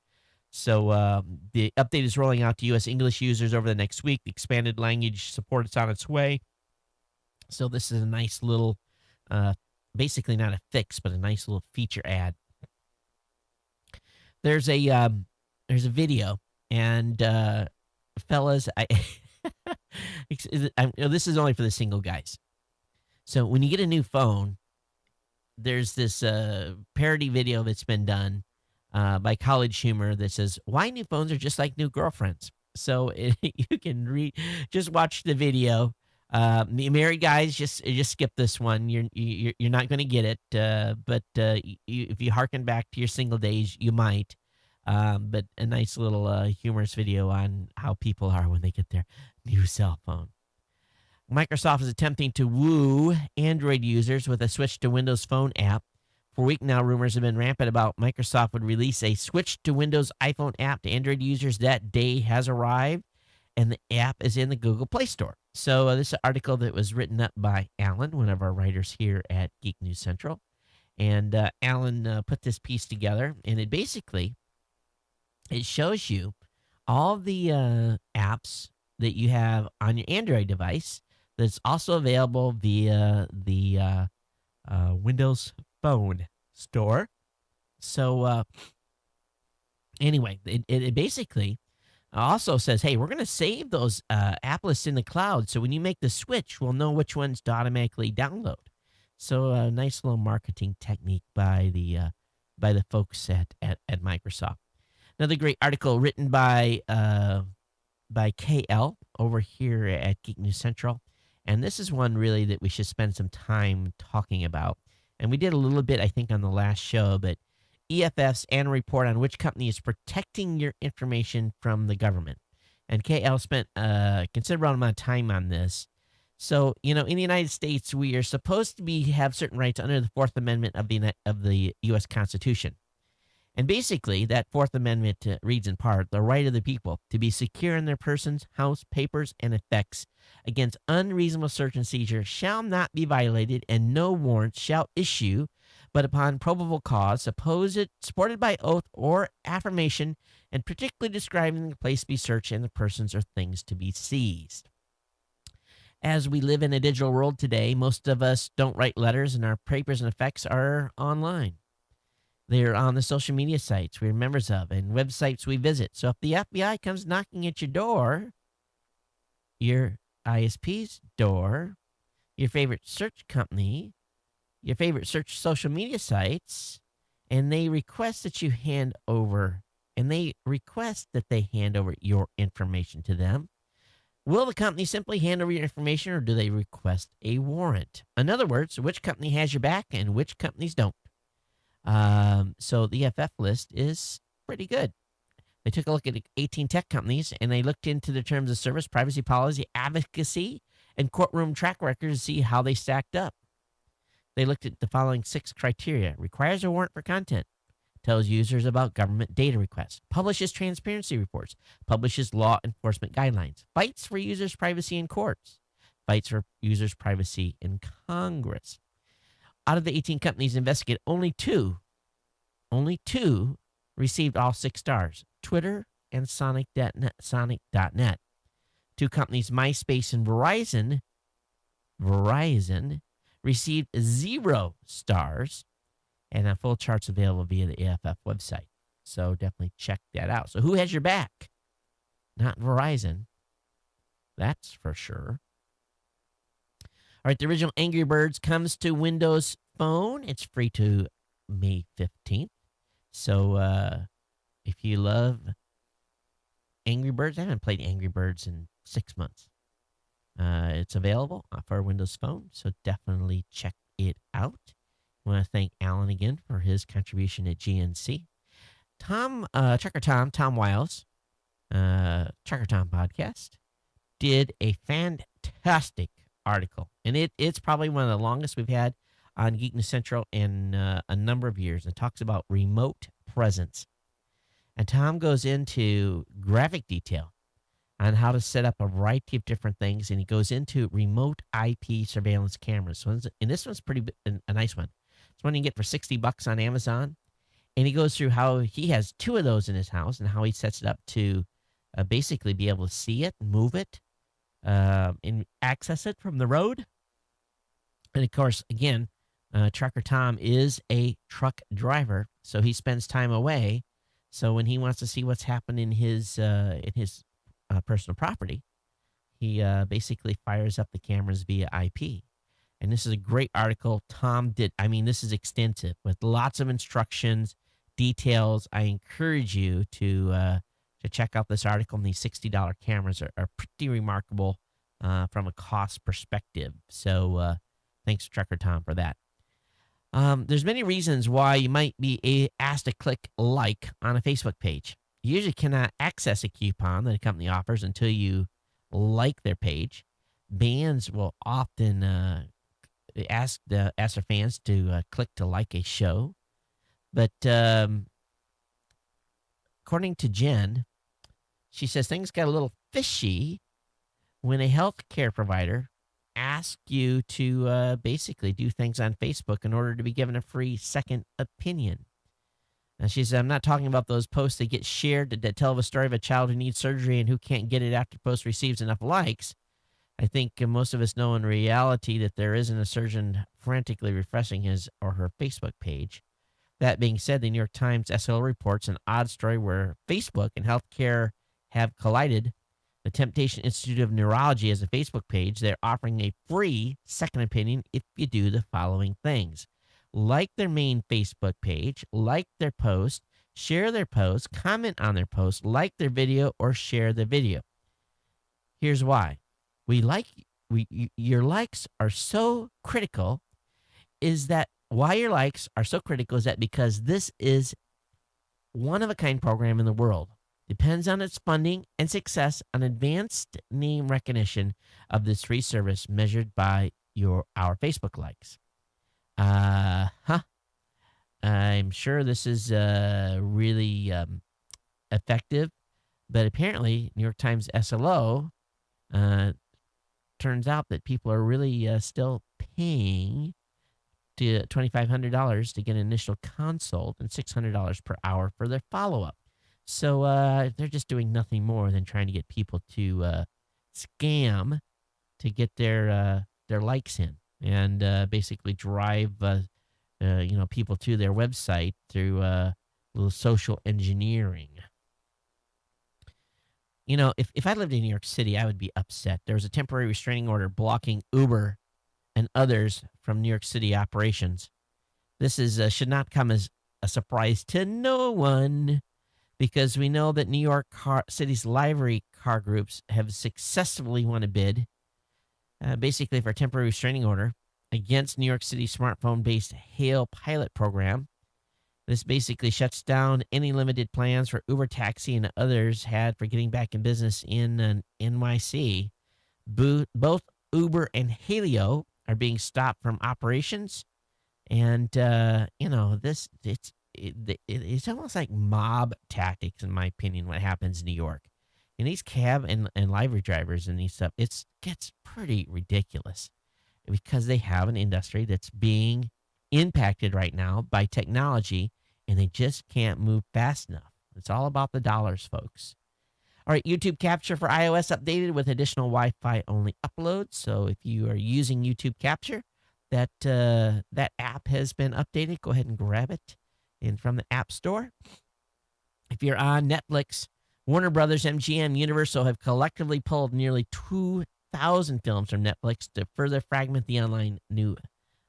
So the update is rolling out to U.S. English users over the next week. The expanded language support is on its way. So this is a nice little, basically not a fix, but a nice little feature add. There's a video, and fellas, this is only for the single guys. So when you get a new phone, there's this parody video that's been done by College Humor that says, "Why new phones are just like new girlfriends." So you can just watch the video. The married guys, just skip this one. You're not going to get it. But if you harken back to your single days, you might. But a nice little humorous video on how people are when they get their new cell phone. Microsoft is attempting to woo Android users with a switch to Windows Phone app. For a week now, rumors have been rampant about Microsoft would release a switch to Windows iPhone app to Android users. That day has arrived, and the app is in the Google Play Store. So this is an article that was written up by Alan, one of our writers here at Geek News Central. And Alan put this piece together, and it shows you all the apps that you have on your Android device that's also available via the Windows Phone Store. So anyway, it basically also says, hey, we're going to save those app lists in the cloud, so when you make the switch, we'll know which ones to automatically download. So a nice little marketing technique by the folks at Microsoft. Another great article written by KL over here at Geek News Central. And this is one really that we should spend some time talking about. And we did a little bit, I think, on the last show, but EFF's annual report on which company is protecting your information from the government. And KL spent a considerable amount of time on this. So, in the United States, we are supposed to have certain rights under the Fourth Amendment of the U.S. Constitution. And basically, that Fourth Amendment reads in part, the right of the people to be secure in their persons, house, papers, and effects against unreasonable search and seizure shall not be violated, and no warrant shall issue, but upon probable cause, supported by oath or affirmation, and particularly describing the place to be searched and the persons or things to be seized. As we live in a digital world today, most of us don't write letters, and our papers and effects are online. They're on the social media sites we're members of and websites we visit. So if the FBI comes knocking at your door, your ISP's door, your favorite search company, your favorite search social media sites, and they request that they hand over your information to them, will the company simply hand over your information, or do they request a warrant? In other words, which company has your back and which companies don't? So the EFF list is pretty good. They took a look at 18 tech companies, and they looked into their terms of service, privacy policy, advocacy, and courtroom track records to see how they stacked up. They looked at the following 6 criteria: requires a warrant for content, tells users about government data requests, publishes transparency reports, publishes law enforcement guidelines, fights for users' privacy in courts, fights for users' privacy in Congress. Out of the 18 companies investigated, only two received all 6 stars: Twitter and Sonic.net. 2 companies, MySpace and Verizon, received 0 stars, and a full chart's available via the AFF website. So definitely check that out. So who has your back? Not Verizon. That's for sure. All right, the original Angry Birds comes to Windows Phone. It's free to May 15th. So if you love Angry Birds. I haven't played Angry Birds in 6 months. It's available for Windows Phone, so definitely check it out. I want to thank Alan again for his contribution at GNC. Tom Wiles, Trucker Tom Podcast, did a fantastic article, and it's probably one of the longest we've had on Geek News Central in a number of years. It talks about remote presence. And Tom goes into graphic detail on how to set up a variety of different things, and he goes into remote IP surveillance cameras. And this one's a nice one. It's one you can get for $60 on Amazon. And he goes through how he has 2 of those in his house and how he sets it up to basically be able to see it, move it, and access it from the road. And, of course, again, Trucker Tom is a truck driver, so he spends time away. So when he wants to see what's happened in his personal property, he basically fires up the cameras via IP. And this is a great article Tom did. I mean, this is extensive with lots of instructions, details. I encourage you to check out this article. And these $60 cameras are pretty remarkable from a cost perspective. So thanks, Trucker Tom, for that. There's many reasons why you might be asked to click like on a Facebook page. You usually cannot access a coupon that a company offers until you like their page. Bands will often ask their fans to click to like a show. But according to Jen, she says things got a little fishy when a healthcare provider ask you to basically do things on Facebook in order to be given a free second opinion. And she said, I'm not talking about those posts that get shared that tell the story of a child who needs surgery and who can't get it after the post receives enough likes. I think most of us know in reality that there isn't a surgeon frantically refreshing his or her Facebook page. That being said, the New York Times SL reports an odd story where Facebook and healthcare have collided. The Temptation Institute of Neurology has a Facebook page. They're offering a free second opinion if you do the following things. Like their main Facebook page, like their post, share their post, comment on their post, like their video, or share the video. Here's why. Your likes are so critical is that because this is one-of-a-kind program in the world. Depends on its funding and success on advanced name recognition of this free service measured by our Facebook likes. I'm sure this is really effective, but apparently New York Times SLO turns out that people are really still paying to $2,500 to get an initial consult and $600 per hour for their follow-up. So they're just doing nothing more than trying to get people to scam to get their likes in and basically drive people to their website through a little social engineering. You know, if I lived in New York City, I would be upset. There was a temporary restraining order blocking Uber and others from New York City operations. This should not come as a surprise to no one, because we know that New York City's livery car groups have successfully won a bid, basically for a temporary restraining order against New York City's smartphone-based Hail pilot program. This basically shuts down any limited plans for Uber Taxi and others had for getting back in business in NYC. Both Uber and Haleo are being stopped from operations, and it's almost like mob tactics, in my opinion, what happens in New York. And these cab and livery drivers and these stuff, it gets pretty ridiculous because they have an industry that's being impacted right now by technology, and they just can't move fast enough. It's all about the dollars, folks. All right, YouTube Capture for iOS updated with additional Wi-Fi only uploads. So if you are using YouTube Capture, that app has been updated. Go ahead and grab it from the App Store. If you're on Netflix, Warner Brothers, MGM, Universal have collectively pulled nearly 2,000 films from Netflix to further fragment the online new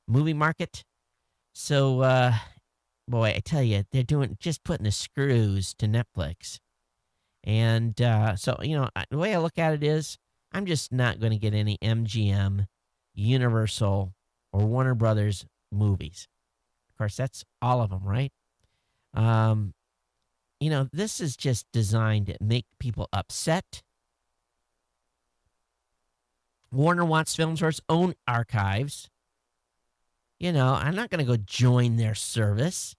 movie market. So, boy, I tell you, they're putting the screws to Netflix. And so, the way I look at it is I'm just not going to get any MGM, Universal, or Warner Brothers movies. Of course, that's all of them, right? Um, this is just designed to make people upset. Warner wants films for its own archives. I'm not going to go join their service.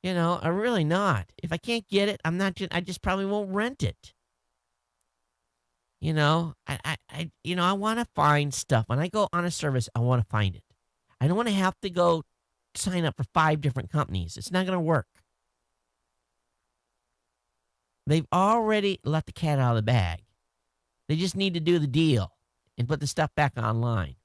I'm really not. If I can't get it, I just probably won't rent it. I want to find stuff. When I go on a service, I want to find it. I don't want to have to go sign up for 5 different companies. It's not going to work. They've already let the cat out of the bag. They just need to do the deal and put the stuff back online.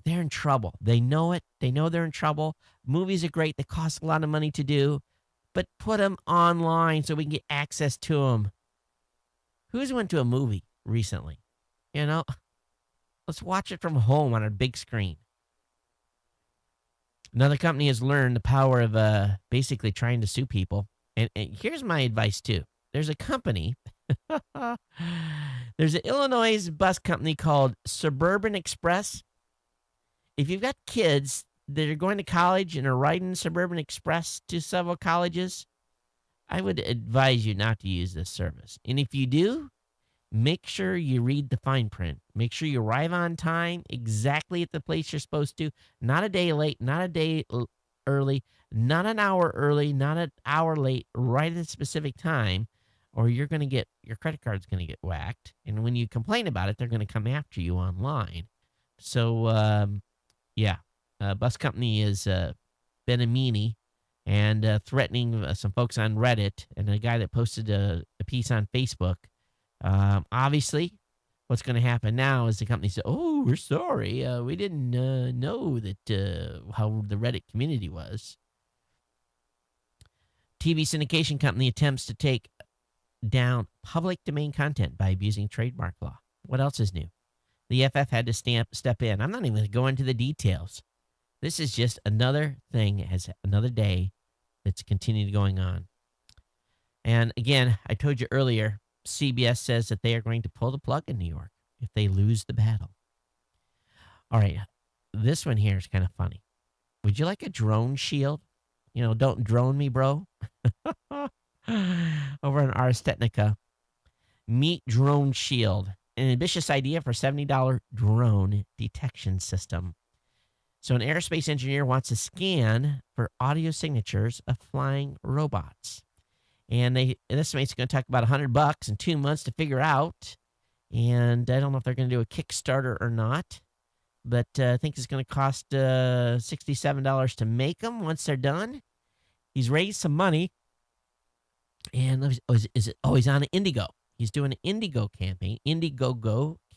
They're in trouble. They know it. They know they're in trouble. Movies are great. They cost a lot of money to do. But put them online so we can get access to them. Who's went to a movie recently? Let's watch it from home on our big screen. Another company has learned the power of basically trying to sue people. And here's my advice, too. There's a company. There's an Illinois bus company called Suburban Express. If you've got kids that are going to college and are riding Suburban Express to several colleges, I would advise you not to use this service. And if you do, make sure you read the fine print. Make sure you arrive on time exactly at the place you're supposed to. Not a day late, not a day early, not an hour early, not an hour late, right at a specific time, or you're going to get, your credit card's going to get whacked. And when you complain about it, they're going to come after you online. So, bus company is been a meanie and threatening some folks on Reddit and a guy that posted a piece on Facebook. Obviously, what's going to happen now is the company said, "Oh, we're sorry. We didn't know that how the Reddit community was." TV syndication company attempts to take down public domain content by abusing trademark law. What else is new? The FF had to step in. I'm not even going to go into the details. This is just another thing, has another day that's continued going on. And again, I told you earlier, CBS says that they are going to pull the plug in New York if they lose the battle. All right, this one here is kind of funny. Would you like a drone shield? Don't drone me, bro. Over on Ars Technica, meet Drone Shield, an ambitious idea for $70 drone detection system. So an aerospace engineer wants to scan for audio signatures of flying robots. And they estimate it's going to take about $100 in 2 months to figure out. And I don't know if they're going to do a Kickstarter or not. But I think it's going to cost $67 to make them once they're done. He's raised some money. And he's on Indigo. He's doing an Indiegogo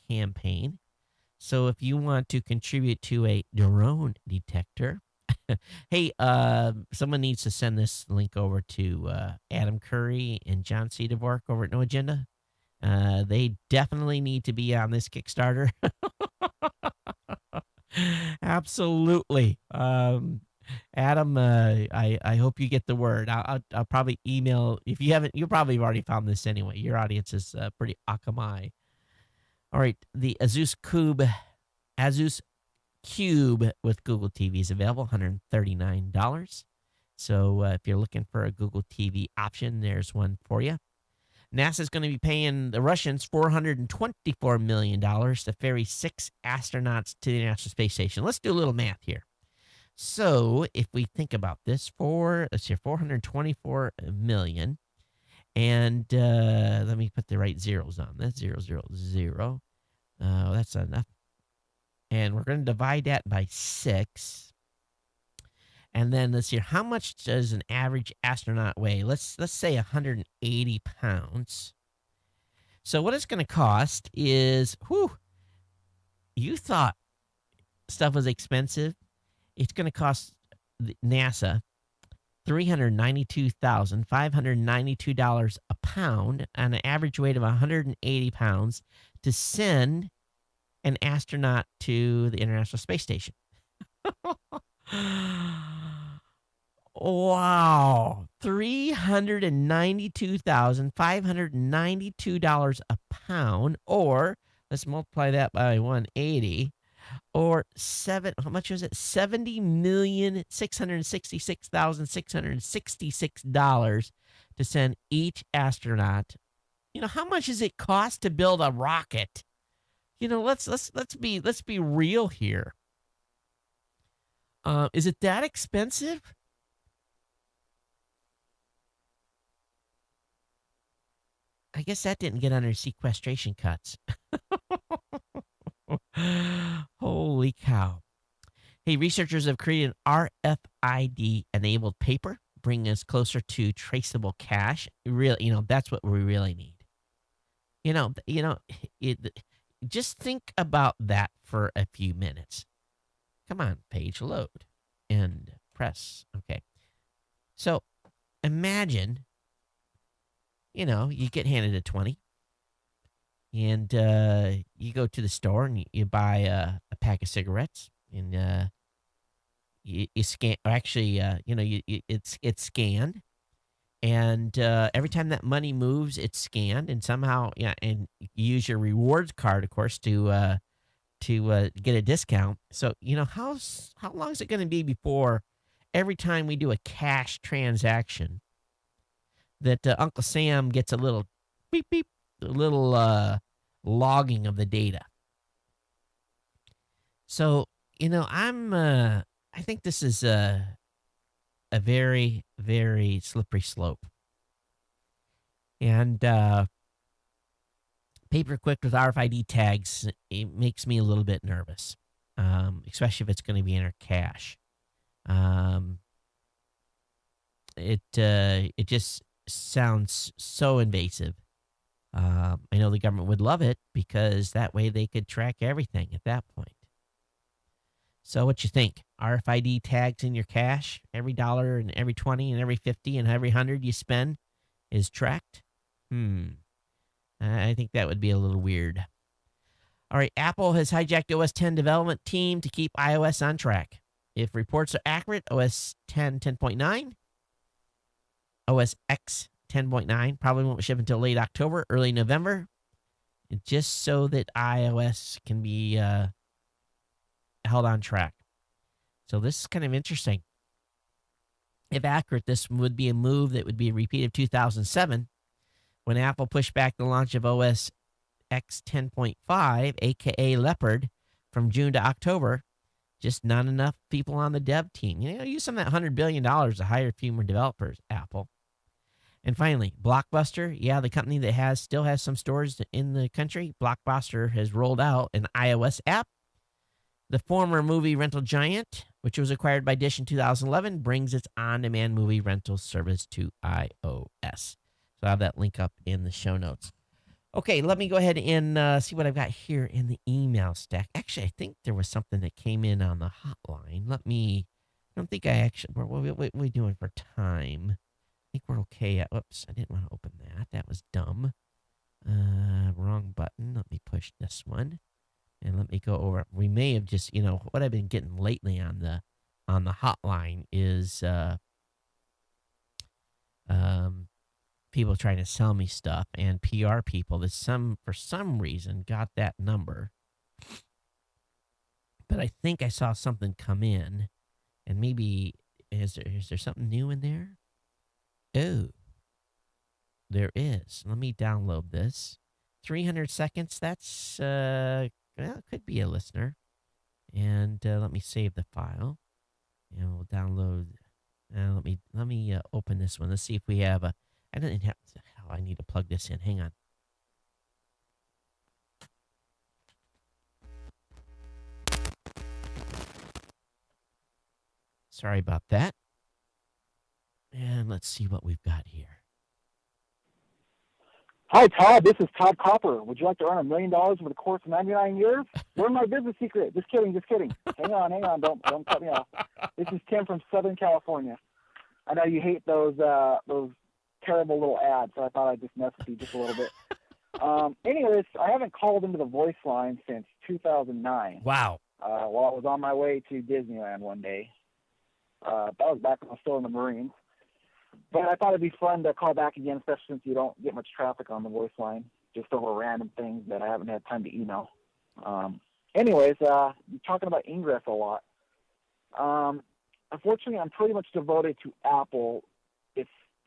campaign. So if you want to contribute to a drone detector, hey, someone needs to send this link over to Adam Curry and John C. Dvorak over at No Agenda. They definitely need to be on this Kickstarter. Absolutely. Adam, I hope you get the word. I'll probably email. If you haven't, you probably have already found this anyway. Your audience is pretty akamai. All right, the Asus Cube with Google TV is available, $139. So if you're looking for a Google TV option, there's one for you. NASA's going to be paying the Russians $424 million to ferry 6 astronauts to the International Space Station. Let's do a little math here. So if we think about this, $424 million, and let me put the right zeros on this, 000. That's enough. And we're going to divide that by 6. And then let's see, how much does an average astronaut weigh? Let's say 180 pounds. So what it's going to cost is, you thought stuff was expensive. It's going to cost NASA $392,592 a pound on an average weight of 180 pounds to send an astronaut to the International Space Station. Wow. $392,592 a pound, or let's multiply that by 180, or how much was it? $70,666,666 to send each astronaut. How much does it cost to build a rocket? Let's be real here. Is it that expensive? I guess that didn't get under sequestration cuts. Holy cow. Hey, researchers have created an RFID-enabled paper, bringing us closer to traceable cash. Really, that's what we really need. Just think about that for a few minutes. Come on, page load and press. Okay. So imagine, you get handed a 20 and you go to the store and you buy a pack of cigarettes and you scan, or actually, it's scanned. And every time that money moves, it's scanned, and somehow, and you use your rewards card, of course, to get a discount. So, how long is it going to be before every time we do a cash transaction that Uncle Sam gets a little beep beep, a little logging of the data? So, I think this is a very, very slippery slope. And paper equipped with RFID tags, it makes me a little bit nervous, especially if it's going to be in our cash. It just sounds so invasive. I know the government would love it because that way they could track everything at that point. So what you think? RFID tags in your cash, every dollar and every 20 and every 50 and every 100 you spend is tracked? I think that would be a little weird. All right, Apple has hijacked OS X development team to keep iOS on track. If reports are accurate, OS X 10.9, OS X 10.9 probably won't ship until late October, early November, just so that iOS can be held on track. So this is kind of interesting. If accurate, this would be a move that would be a repeat of 2007, when Apple pushed back the launch of OS X 10.5, aka Leopard, from June to October. Just not enough people on the dev team. Use some of that $100 billion to hire a few more developers, Apple. And finally, Blockbuster. Yeah, the company that still has some stores in the country. Blockbuster has rolled out an iOS app. The former movie rental giant, which was acquired by Dish in 2011, brings its on-demand movie rental service to iOS. So I have that link up in the show notes. Okay, let me go ahead and see what I've got here in the email stack. Actually, I think there was something that came in on the hotline. I don't think what are we doing for time? I think we're okay. Whoops, I didn't want to open that. That was dumb. Wrong button. Let me push this one. And let me go over. We may have just, what I've been getting lately on the hotline is people trying to sell me stuff and PR people that for some reason got that number. But I think I saw something come in, and maybe is there something new in there? Oh, there is. Let me download this. 300 seconds. That's it could be a listener. And let me save the file, and we'll download. Let me open this one. Let's see if we have a. I didn't have. Oh, I need to plug this in. Hang on. Sorry about that. And let's see what we've got here. Hi, Todd. This is Todd Copper. Would you like to earn $1 million over the course of 99 years? Learn my business secret. Just kidding. Hang on. Don't cut me off. This is Tim from Southern California. I know you hate those terrible little ads, so I thought I'd just mess with you just a little bit. Anyways, I haven't called into the voice line since 2009. Wow. While I was on my way to Disneyland one day. That was back when I was still in the Marines. But I thought it'd be fun to call back again, especially since you don't get much traffic on the voice line, just over random things that I haven't had time to email. Anyways, you're talking about Ingress a lot. Unfortunately, I'm pretty much devoted to Apple.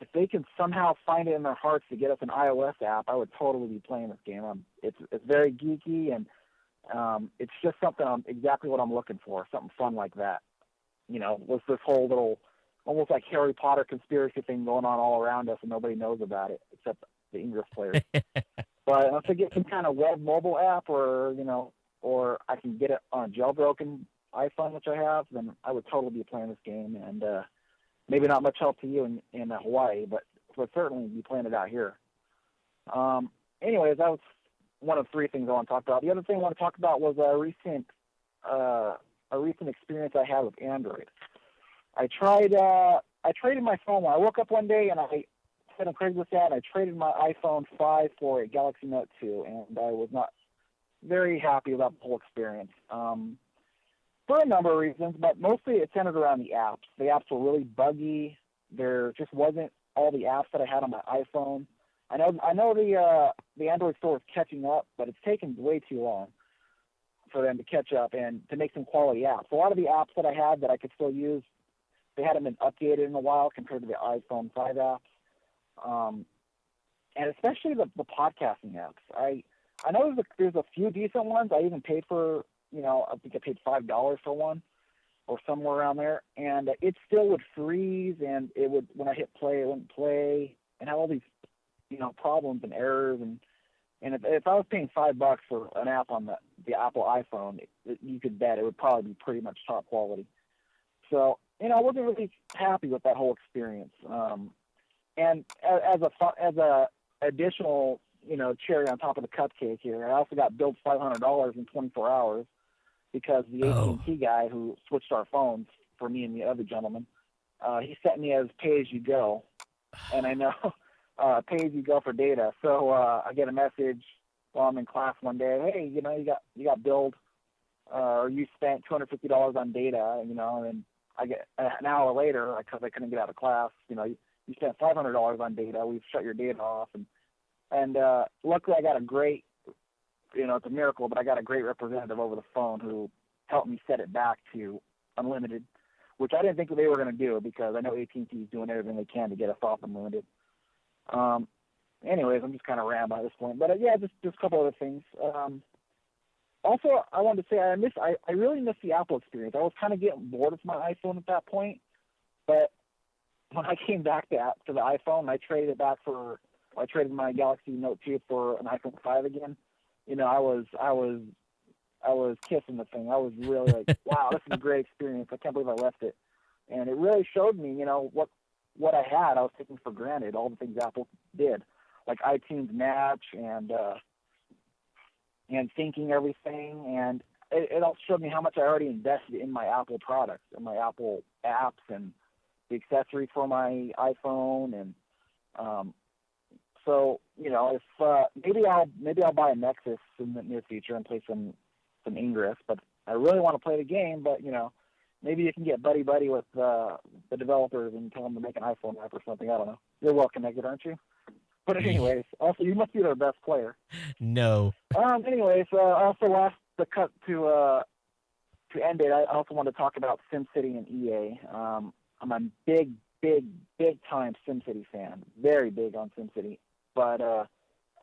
If they can somehow find it in their hearts to get us an iOS app, I would totally be playing this game. It's very geeky, and it's just something exactly what I'm looking for, something fun like that. With this whole little, almost like Harry Potter conspiracy thing going on all around us, and nobody knows about it except the Ingress players. But if I get some kind of web mobile app, or I can get it on a jailbroken iPhone, which I have, then I would totally be playing this game. And maybe not much help to you in Hawaii, but certainly be playing it out here. Anyways, that was one of three things I want to talk about. The other thing I want to talk about was a recent experience I had with Android. I traded my phone. When I woke up one day and I said on Craigslist ad, I traded my iPhone 5 for a Galaxy Note 2, and I was not very happy about the whole experience. For a number of reasons, but mostly it centered around the apps. The apps were really buggy. There just wasn't all the apps that I had on my iPhone. I know the Android store is catching up, but it's taken way too long for them to catch up and to make some quality apps. A lot of the apps that I had that I could still use, they hadn't been updated in a while compared to the iPhone 5 apps, and especially the podcasting apps. I know there's a few decent ones. I even paid for. I think I paid $5 for one or somewhere around there, and it still would freeze, and it would, when I hit play, it wouldn't play, and have all these, problems and errors, and if I was paying $5 for an app on the Apple iPhone, you could bet it would probably be pretty much top quality. So, I wasn't really happy with that whole experience. And as a additional, cherry on top of the cupcake here, I also got billed $500 in 24 hours because the AT&T guy who switched our phones for me and the other gentleman, he sent me as pay-as-you-go, and I know pay-as-you-go for data. So I get a message while I'm in class one day, hey, you got billed, or you spent $250 on data, and I get an hour later, because I couldn't get out of class, you spent $500 on data, we've shut your data off, and luckily I got a great, it's a miracle, but I got a great representative over the phone who helped me set it back to unlimited, which I didn't think they were going to do because I know AT&T is doing everything they can to get us off unlimited. Anyways, I'm just kind of rambling at this point, but yeah, just a couple other things. Also, I wanted to say I really miss the Apple experience. I was kind of getting bored with my iPhone at that point, but when I came back to the iPhone, I traded my Galaxy Note 2 for an iPhone 5 again. I was kissing the thing. I was really like, wow, this is a great experience. I can't believe I left it. And it really showed me, what I had. I was taking for granted, all the things Apple did, like iTunes Match and syncing everything. And it also showed me how much I already invested in my Apple products and my Apple apps and the accessories for my iPhone. And so, if maybe I'll buy a Nexus in the near future and play some Ingress, but I really want to play the game. But maybe you can get buddy with the developers and tell them to make an iPhone app or something. I don't know. You're well connected, aren't you? But anyways, also you must be their best player. No. Anyways, also last the cut to end it. I also want to talk about SimCity and EA. I'm a big time SimCity fan. Very big on SimCity. But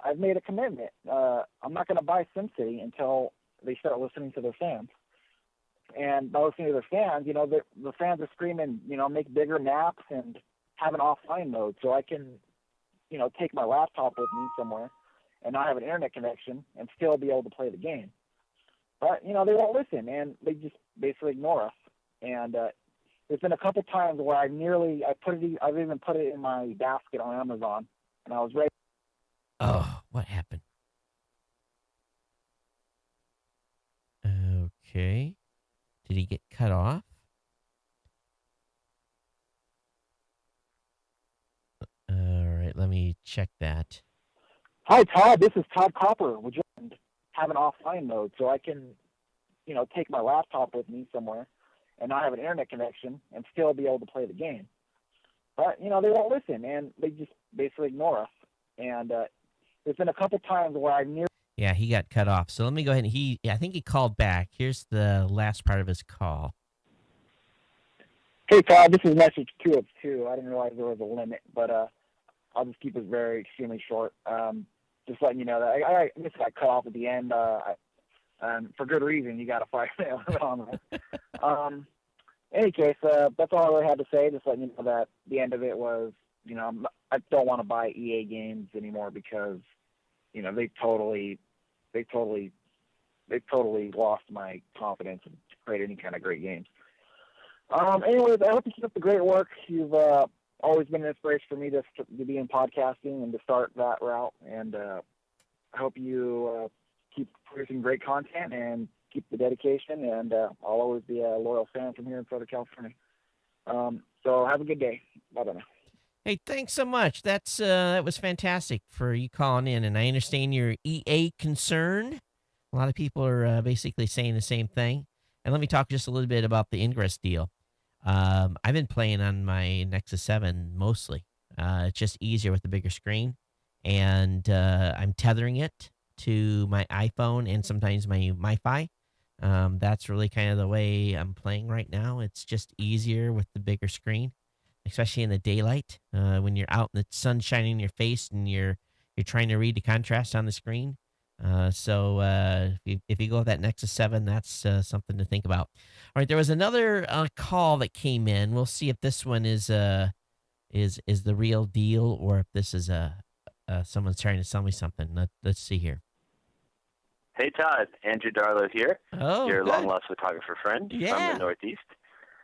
I've made a commitment. I'm not going to buy SimCity until they start listening to their fans. And by listening to their fans, the fans are screaming, make bigger maps and have an offline mode so I can, take my laptop with me somewhere and not have an internet connection and still be able to play the game. But, they won't listen, and they just basically ignore us. And there's been a couple times where I've even put it in my basket on Amazon, and I was ready. Oh, what happened? Okay. Did he get cut off? All right, let me check that. Hi, Todd. This is Todd Copper. Would you have an offline mode so I can, take my laptop with me somewhere and not have an internet connection and still be able to play the game. But, they won't listen, and they just basically ignore us. And there's been a couple times where I've nearly... Yeah, he got cut off. So let me go ahead and I think he called back. Here's the last part of his call. Hey, Todd, this is message 2 of 2. I didn't realize there was a limit, but I'll just keep it extremely short. Just letting you know that I just got cut off at the end. For good reason, you got to fire me on that. Any case, that's all I really had to say. Just letting you know that the end of it was, I don't want to buy EA games anymore because, they totally lost my confidence in create any kind of great games. Anyways, I hope you keep up the great work. You've always been an inspiration for me to be in podcasting and to start that route. And I hope you keep producing great content and keep the dedication. And I'll always be a loyal fan from here in Southern California. So have a good day. Bye-bye now. Hey, thanks so much. That was fantastic for you calling in, and I understand your EA concern. A lot of people are basically saying the same thing. And let me talk just a little bit about the Ingress deal. I've been playing on my Nexus 7 mostly. It's just easier with the bigger screen, and I'm tethering it to my iPhone and sometimes my MiFi. That's really kind of the way I'm playing right now. It's just easier with the bigger screen, especially in the daylight, when you're out and the sun's shining in your face and you're trying to read the contrast on the screen. So if you go with that Nexus 7, that's something to think about. All right, there was another call that came in. We'll see if this one is the real deal or if this is someone's trying to sell me something. Let's see here. Hey, Todd. Andrew Darlow here, your good. long-lost photographer friend from the Northeast.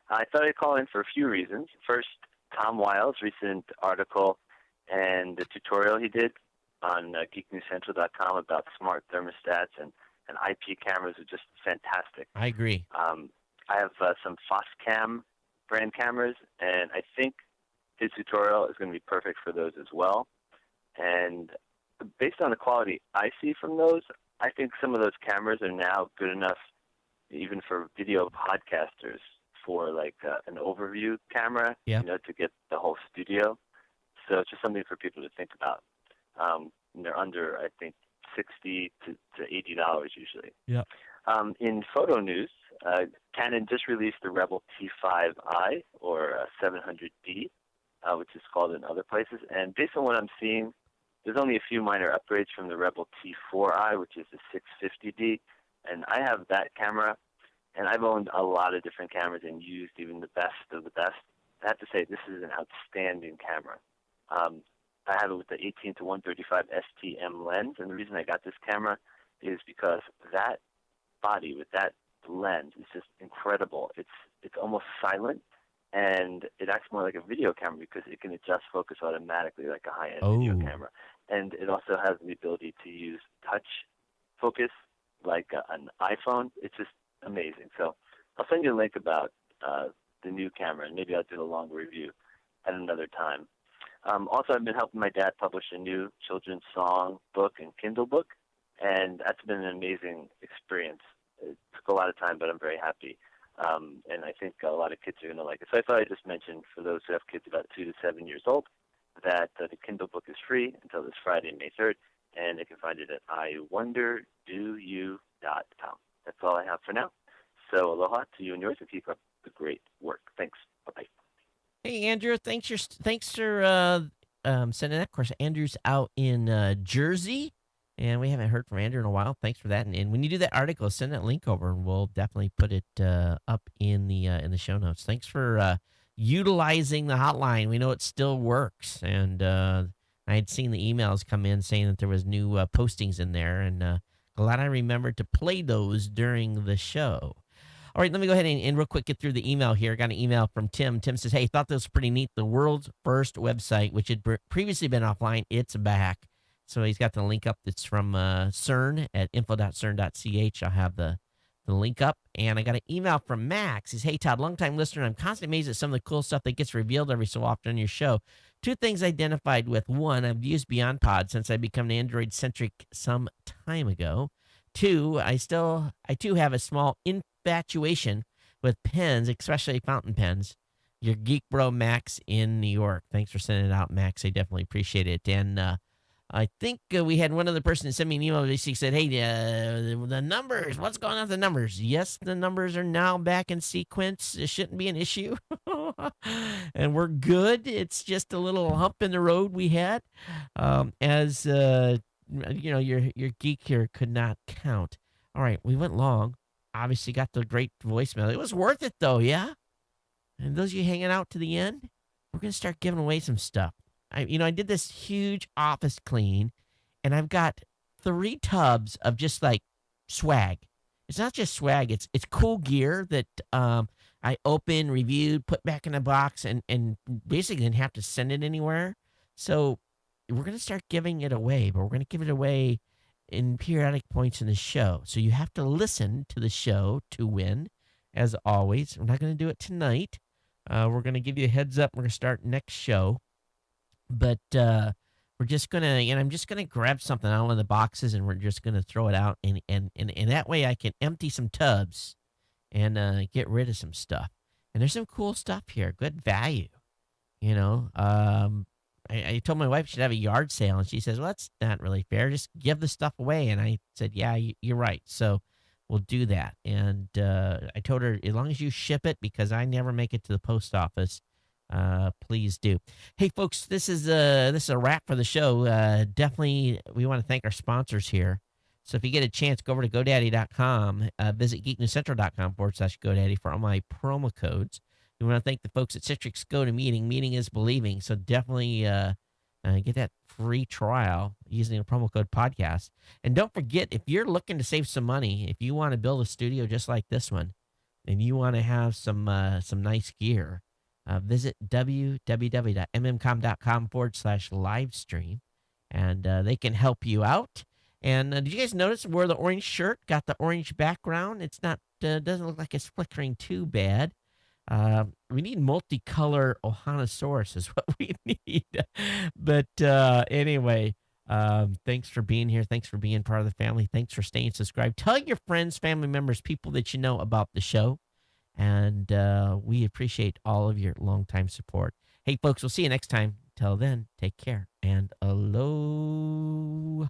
I thought I'd call in for a few reasons. First, Tom Wiles' recent article and the tutorial he did on geeknewscentral.com about smart thermostats and IP cameras are just fantastic. I agree. I have some Foscam brand cameras, and I think his tutorial is going to be perfect for those as well. And based on the quality I see from those, I think some of those cameras are now good enough even for video podcasters for like an overview camera, to get the whole studio. So it's just something for people to think about. They're under, I think, $60 to $80 usually. Yeah. In photo news, Canon just released the Rebel T5i or 700D, which is called in other places. And based on what I'm seeing, there's only a few minor upgrades from the Rebel T4i, which is the 650D. And I have that camera, and I've owned a lot of different cameras and used even the best of the best. I have to say, this is an outstanding camera. I have it with the 18 to 135 STM lens, and the reason I got this camera is because that body with that lens is just incredible. It's almost silent, and it acts more like a video camera because it can adjust focus automatically like a high-end video camera. And it also has the ability to use touch focus like an iPhone. It's just amazing. So I'll send you a link about the new camera, and maybe I'll do a longer review at another time. Also, I've been helping my dad publish a new children's song book and Kindle book, and that's been an amazing experience. It took a lot of time, but I'm very happy. And I think a lot of kids are going to like it. So I thought I'd just mention for those who have kids about 2 to 7 years old that the Kindle book is free until this Friday, May 3rd, and they can find it at iwonderdou.com. That's all I have for now. So aloha to you and yours, and keep up the great work. Thanks. Bye-bye. Hey, Andrew, thanks for sending that. Of course, Andrew's out in Jersey, and we haven't heard from Andrew in a while. Thanks for that. And when you do that article, send that link over, and we'll definitely put it up in the show notes. Thanks for utilizing the hotline. We know it still works, and I had seen the emails come in saying that there was new postings in there, and glad I remembered to play those during the show. All right, let me go ahead and real quick get through the email here. Got an email from Tim. Tim says, hey, thought this was pretty neat. The world's first website, which had previously been offline, it's back. So he's got the link up. It's from CERN at info.cern.ch. I'll have the link up. And I got an email from Max. He says, hey, Todd, longtime listener. I'm constantly amazed at some of the cool stuff that gets revealed every so often on your show. Two things identified with. One, I've used BeyondPod since I became an Android-centric some time ago. Two, I too have a small infatuation with pens, especially fountain pens. Your Geek Bro Max in New York. Thanks for sending it out, Max. I definitely appreciate it. And I think we had one other person send me an email. Basically said, hey, the numbers, what's going on with the numbers? Yes, the numbers are now back in sequence. It shouldn't be an issue. And we're good. It's just a little hump in the road we had. As your geek here could not count. All right, we went long. Obviously got the great voicemail. It was worth it, though, yeah? And those of you hanging out to the end, we're going to start giving away some stuff. I did this huge office clean, and I've got 3 tubs of just like swag. It's not just swag; it's cool gear that I opened, reviewed, put back in a box, and basically didn't have to send it anywhere. So we're gonna start giving it away, but we're gonna give it away in periodic points in the show. So you have to listen to the show to win. As always, we're not gonna do it tonight. We're gonna give you a heads up. We're gonna start next show. But we're just gonna, I'm just gonna grab something out of one of the boxes, and we're just gonna throw it out, and that way I can empty some tubs and get rid of some stuff. And there's some cool stuff here, good value. I told my wife she should have a yard sale, and she says, "Well, that's not really fair. Just give the stuff away." And I said, "Yeah, you're right." So we'll do that. And I told her, as long as you ship it, because I never make it to the post office. Please do. Hey, folks, this is a wrap for the show. Definitely, we want to thank our sponsors here. So if you get a chance, go over to GoDaddy.com, visit geeknewscentral.com/GoDaddy for all my promo codes. We want to thank the folks at Citrix Go to Meeting. Meeting is believing. So definitely get that free trial using the promo code podcast. And don't forget, if you're looking to save some money, if you want to build a studio just like this one, and you want to have some nice gear, visit www.mmcom.com/livestream, and they can help you out. And did you guys notice where the orange shirt got the orange background? It's not doesn't look like it's flickering too bad. We need multicolor Ohanasaurus is what we need. But anyway, thanks for being here. Thanks for being part of the family. Thanks for staying subscribed. Tell your friends, family members, people that you know about the show. And we appreciate all of your longtime support. Hey, folks, we'll see you next time. Till then, take care and aloha.